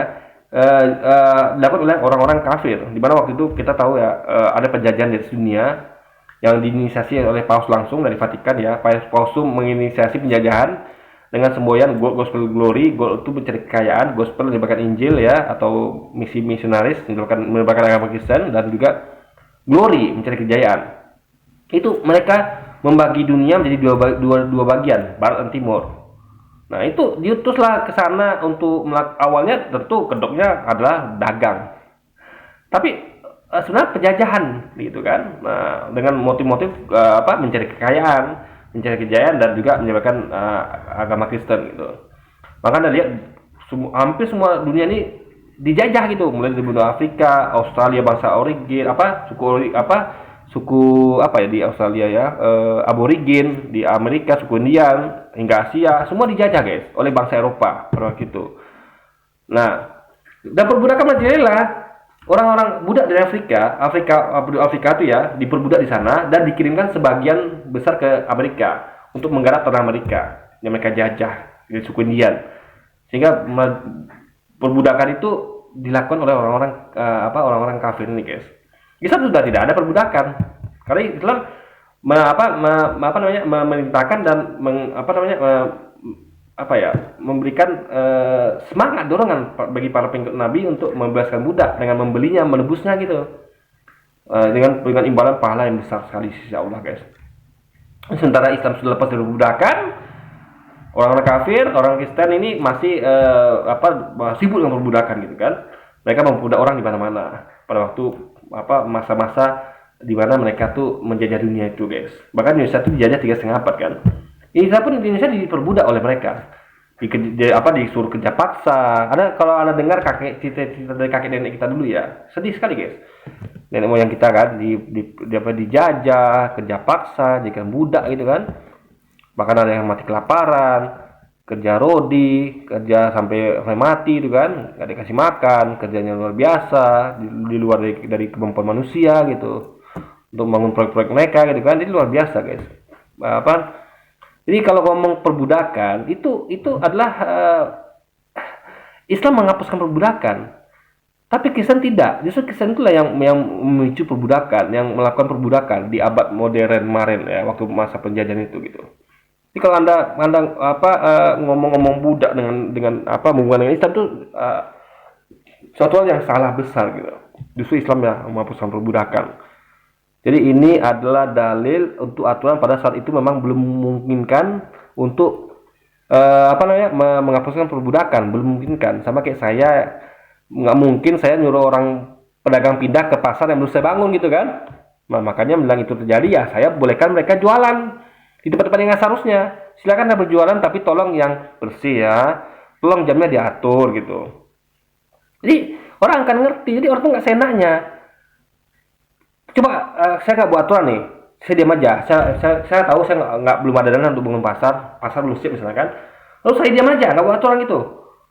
Dilakukan oleh orang-orang kafir. Di mana waktu itu kita tahu ya, ada penjajahan dari dunia yang diinisiasi oleh Paus langsung dari Vatikan ya. Paus itu menginisiasi penjajahan dengan semboyan gospel glory. Itu mencari kekayaan, gospel menyebabkan Injil ya, atau misi misionaris menyebabkan agama Kristen, dan juga glory mencari kejayaan. Itu mereka membagi dunia menjadi dua bagian, barat dan timur. Nah itu diutuslah ke sana untuk awalnya tentu kedoknya adalah dagang. Tapi sebenarnya penjajahan gitu kan, nah, dengan motif-motif mencari kekayaan, mencari kejayaan, dan juga menyebabkan agama Kristen gitu. Maka Anda lihat hampir semua dunia ini dijajah gitu, mulai dari benua Afrika, Australia, bangsa origin suku di Australia ya, aborigin, di Amerika suku Indian, hingga Asia, semua dijajah guys oleh bangsa Eropa pada waktu itu. Nah, dan perbudakan terjadilah. Orang-orang budak dari Afrika itu ya diperbudak di sana dan dikirimkan sebagian besar ke Amerika untuk menggarap tanah Amerika yang mereka jajah dari suku Indian. Sehingga perbudakan itu dilakukan oleh orang-orang kafir ini guys. Islam sudah tidak ada perbudakan karena Islam memerintahkan dan memberikan semangat, dorongan bagi para pengikut Nabi untuk membebaskan budak dengan membelinya, menebusnya gitu, dengan imbalan pahala yang besar sekali di sisi Allah guys. Sementara Islam sudah lepas dari perbudakan, orang-orang kafir, orang Kristen ini masih sibuk dengan perbudakan gitu kan. Mereka memperbudak orang di mana-mana pada waktu masa-masa di mana mereka tuh menjajah dunia itu guys. Bahkan Indonesia tuh dijajah 3,5 abad kan. Indonesia diperbudak oleh mereka, disuruh kerja paksa. Kalau anda dengar cerita dari kakek nenek kita dulu ya, sedih sekali guys. Nenek moyang kita kan dijajah, kerja paksa, jadikan budak gitu kan. Bahkan ada yang mati kelaparan, kerja rodi, kerja sampai mati itu kan, nggak dikasih makan, kerjanya luar biasa, di luar dari kemampuan manusia gitu, untuk membangun proyek-proyek mereka gitu kan. Jadi luar biasa guys. Jadi kalau ngomong perbudakan itu adalah Islam menghapuskan perbudakan, tapi Kristen tidak. Justru Kristen itulah yang memicu perbudakan, yang melakukan perbudakan di abad modern kemarin ya, waktu masa penjajahan itu gitu. Jadi kalau anda ngomong-ngomong budak dengan hubungan dengan Islam itu suatu hal yang salah besar gitu. Justru Islam ya menghapuskan perbudakan. Jadi ini adalah dalil untuk aturan pada saat itu memang belum memungkinkan untuk menghapuskan perbudakan, belum memungkinkan. Sama kayak saya, nggak mungkin saya nyuruh orang pedagang pindah ke pasar yang belum saya bangun gitu kan. Nah, makanya bilang itu terjadi ya, saya bolehkan mereka jualan di tempat-tempat yang seharusnya. Silakan berjualan, tapi tolong yang bersih ya, tolong jamnya diatur gitu. Jadi orang akan ngerti, jadi orang tuh nggak seenaknya. Coba saya nggak buat aturan nih, saya diam aja. Saya tahu saya nggak belum ada dana untuk bangun pasar belum siap misalnya kan. Lalu saya diam aja, nggak buat aturan gitu.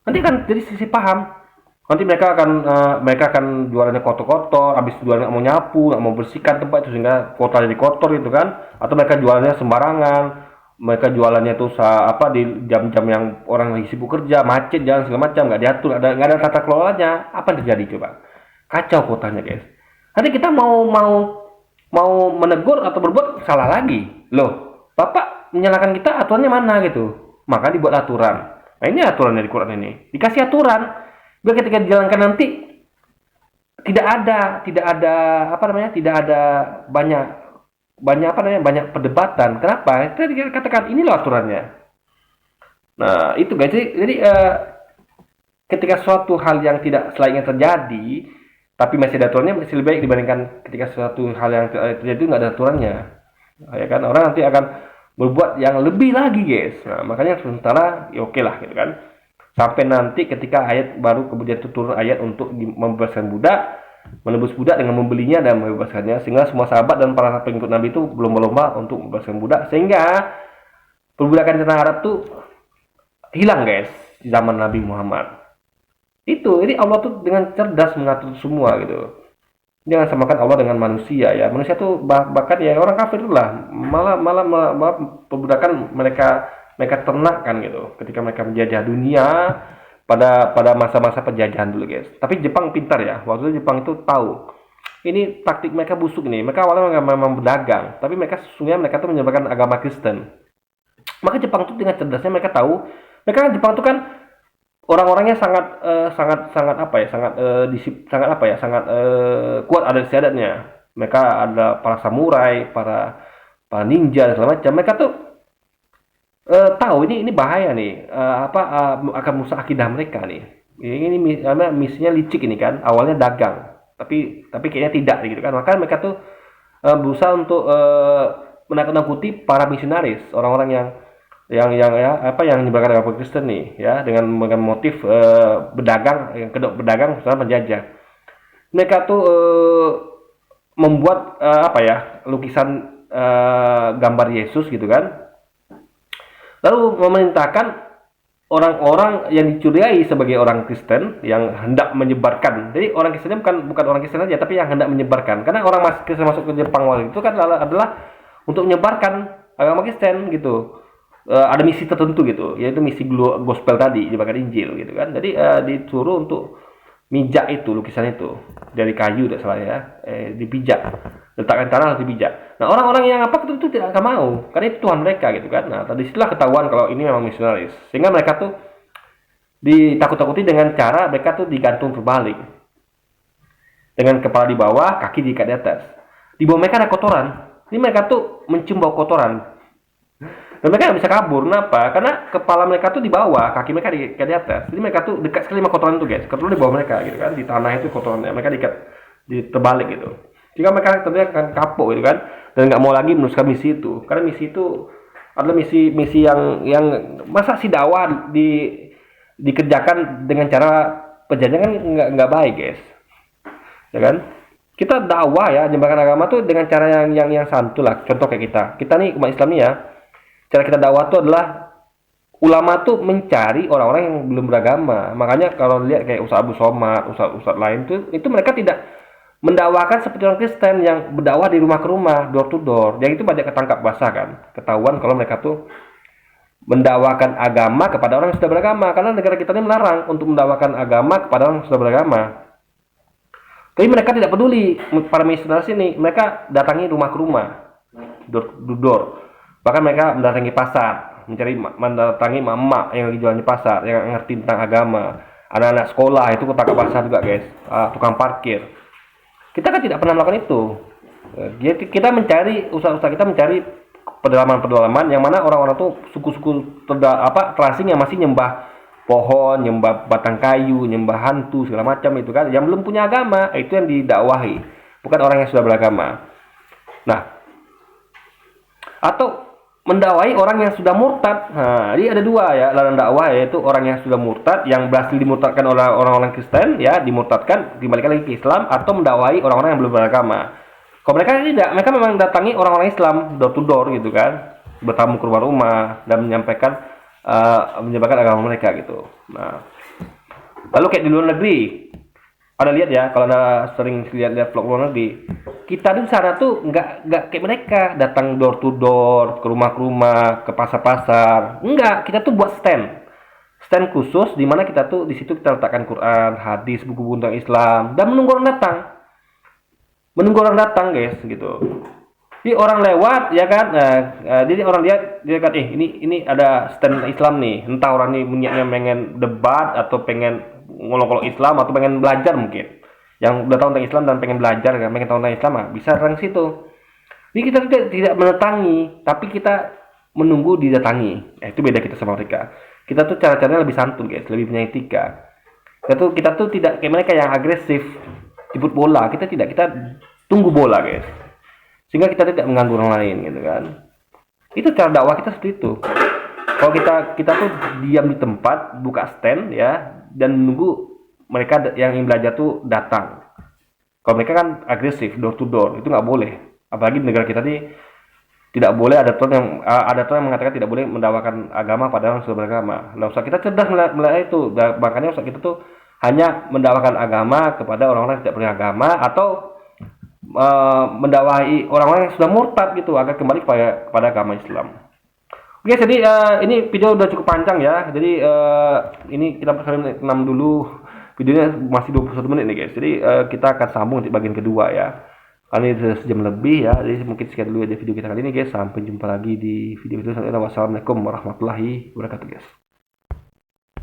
Nanti kan jadi sisi paham. Nanti mereka akan jualannya kotor-kotor, habis jualannya nggak mau nyapu, nggak mau bersihkan tempat itu sehingga kota jadi kotor gitu kan. Atau mereka jualannya sembarangan, mereka jualannya tuh di jam-jam yang orang lagi sibuk kerja, macet jalan segala macam, nggak diatur, nggak ada tata kelolanya. Apa yang terjadi coba? Kacau kotanya guys. Nanti kita mau menegur atau berbuat salah lagi. Loh, Bapak menyalahkan kita, aturannya mana gitu. Maka dibuat aturan. Nah, ini aturannya di Quran ini. Dikasih aturan. Biar ketika dijalankan nanti tidak ada banyak perdebatan. Kenapa? Kita katakan ini loh aturannya. Nah, itu guys. Jadi ketika suatu hal yang tidak selainnya terjadi, tapi masih ada aturannya, masih lebih baik dibandingkan ketika suatu hal yang terjadi itu nggak ada aturannya. Ya kan, orang nanti akan berbuat yang lebih lagi guys. Nah, makanya sementara ya oke lah gitu kan. Sampai nanti ketika ayat baru kemudian turun ayat untuk membebaskan budak, menebus budak dengan membelinya dan membebaskannya, sehingga semua sahabat dan para pengikut Nabi itu berlomba-lomba untuk membebaskan budak, sehingga perbudakan di tanah Arab tuh hilang guys di zaman Nabi Muhammad. Itu, jadi Allah tuh dengan cerdas mengatur semua gitu. Jangan samakan Allah dengan manusia ya. Manusia tuh bahkan ya orang kafir lah, malah perbudakan mereka ternakkan gitu. Ketika mereka menjajah dunia pada masa-masa penjajahan dulu guys. Tapi Jepang pintar ya. Waktu itu Jepang itu tahu. Ini taktik mereka busuk nih. Mereka awalnya memang berdagang, tapi sesungguhnya mereka tuh menyebarkan agama Kristen. Maka Jepang tuh dengan cerdasnya mereka tahu. Jepang tuh kan orang-orangnya sangat kuat adat istiadatnya. Mereka ada para samurai, para ninja dan segala macam. Mereka tuh tahu ini bahaya nih, akan merusak akidah mereka nih. Ini misinya licik ini kan, awalnya dagang, tapi kayaknya tidak gitu kan. Maka mereka tuh berusaha untuk menakut-nakuti para misionaris, orang-orang yang menyebarkan agama Kristen nih ya, dengan motif berdagang, yang kedok berdagang sama penjajah. Mereka tuh membuat lukisan gambar Yesus gitu kan. Lalu memerintahkan orang-orang yang dicurigai sebagai orang Kristen yang hendak menyebarkan. Jadi orang Kristennya bukan orang Kristen aja, tapi yang hendak menyebarkan. Karena orang Kristen masuk ke Jepang waktu itu kan adalah untuk menyebarkan agama Kristen gitu. Ada misi tertentu gitu, yaitu misi gospel tadi, menyebarkan Injil gitu kan. Jadi disuruh untuk mijak itu, lukisan itu dari kayu tidak salah ya, dipijak, letakkan tanah lalu dipijak. Nah, orang-orang yang itu tidak akan mau, karena itu Tuhan mereka gitu kan. Nah, tadi setelah ketahuan kalau ini memang misionaris, sehingga mereka tuh ditakut-takuti dengan cara mereka tuh digantung terbalik, dengan kepala di bawah, kaki diikat di atas. Di bawah mereka ada kotoran. Ini mereka tuh mencium bau kotoran. Dan mereka nggak bisa kabur, kenapa? Karena kepala mereka tuh di bawah, kaki mereka di atas. Jadi mereka tuh dekat sekali sama kotoran itu guys. Kotoran di bawah mereka gitu kan, di tanah itu kotorannya. Mereka diikat terbalik gitu. Jika mereka tentunya akan kapok gitu kan, dan nggak mau lagi meneruskan misi itu. Karena misi itu adalah misi yang masa si dakwah dikerjakan dengan cara penjajahan kan nggak baik guys, ya kan? Kita dakwah ya, menyebarkan agama tuh dengan cara yang santu lah. Contoh kayak kita nih umat Islam nih ya. Cara kita dakwah itu adalah ulama tuh mencari orang-orang yang belum beragama. Makanya kalau lihat kayak Ustaz Abu Somad, Ustaz lain tuh, itu mereka tidak mendakwakan seperti orang Kristen yang berdakwah di rumah ke rumah, door to door. Yang itu banyak ketangkap basah kan. Ketahuan kalau mereka tuh mendakwakan agama kepada orang yang sudah beragama. Karena negara kita ini melarang untuk mendakwakan agama kepada orang yang sudah beragama. Tapi mereka tidak peduli, para misionaris ini, mereka datangi rumah ke rumah, door to door. Bahkan mereka mendatangi pasar, mendatangi emak-emak yang lagi jualan di pasar, yang ngerti tentang agama. Anak-anak sekolah itu ketangkap basah juga guys, tukang parkir. Kita kan tidak pernah melakukan itu. Kita mencari usaha-usaha kita mencari pedalaman-pedalaman yang mana orang-orang tuh suku-suku terasing yang masih nyembah pohon, nyembah batang kayu, nyembah hantu segala macam itu kan, yang belum punya agama, itu yang didakwahi, bukan orang yang sudah beragama. Nah, atau mendakwahi orang yang sudah murtad. Nah, jadi ada dua ya larangan dakwah, yaitu orang yang sudah murtad, yang berhasil dimurtadkan oleh orang-orang Kristen, ya dimurtadkan, dibalikan lagi ke Islam, atau mendakwahi orang-orang yang belum beragama. Kalau mereka tidak, mereka memang datangi orang-orang Islam door to door gitu kan, bertamu ke rumah-rumah dan menyampaikan agama mereka gitu. Nah, lalu kayak di luar negeri, ada lihat ya, kalau Anda sering lihat vlog luar negeri, kita di sana tuh nggak kayak mereka datang door to door, ke rumah-rumah, ke pasar-pasar. Enggak, kita tuh buat stand khusus di mana kita tuh di situ kita letakkan Quran, hadis, buku-buku tentang Islam dan menunggu orang datang guys gitu. Jadi orang lewat ya kan, jadi orang lihat dia kan, ini ada stand Islam nih, entah orang ini niatnya pengen debat atau pengen ngolok-ngolok Islam atau pengen belajar mungkin, yang udah tahu tentang Islam dan pengen belajar kan, pengen tahu tentang Islam bisa datang situ. Jadi kita tidak mendatangi, tapi kita menunggu didatangi. Itu beda kita sama mereka. Kita tuh cara-caranya lebih santun guys, lebih punya etika. Kita tuh tidak kayak mereka yang agresif jemput bola. Kita tidak, kita tunggu bola guys, sehingga kita tidak mengganggu orang lain gitu kan. Itu cara dakwah kita seperti itu. Kalau kita tuh diam di tempat, buka stand ya, dan menunggu mereka yang ingin belajar tuh datang. Kalau mereka kan agresif door to door, itu nggak boleh. Apalagi di negara kita nih tidak boleh, ada aturan yang mengatakan tidak boleh mendakwakan agama pada orang sudah beragama. Nah, usah kita cerdas melihat itu. Makanya usah kita tuh hanya mendakwakan agama kepada orang-orang yang tidak punya agama, atau mendakwahi orang-orang yang sudah murtad gitu agar kembali kepada agama Islam. Oke, jadi ini video udah cukup panjang ya. Jadi ini kita sampai 6 dulu. Videonya masih 21 menit nih guys. Jadi kita akan sambung di bagian kedua ya. Karena ini sudah sejam lebih ya. Jadi mungkin sekian dulu aja video kita kali ini guys. Sampai jumpa lagi di video selanjutnya. Wassalamualaikum warahmatullahi wabarakatuh guys.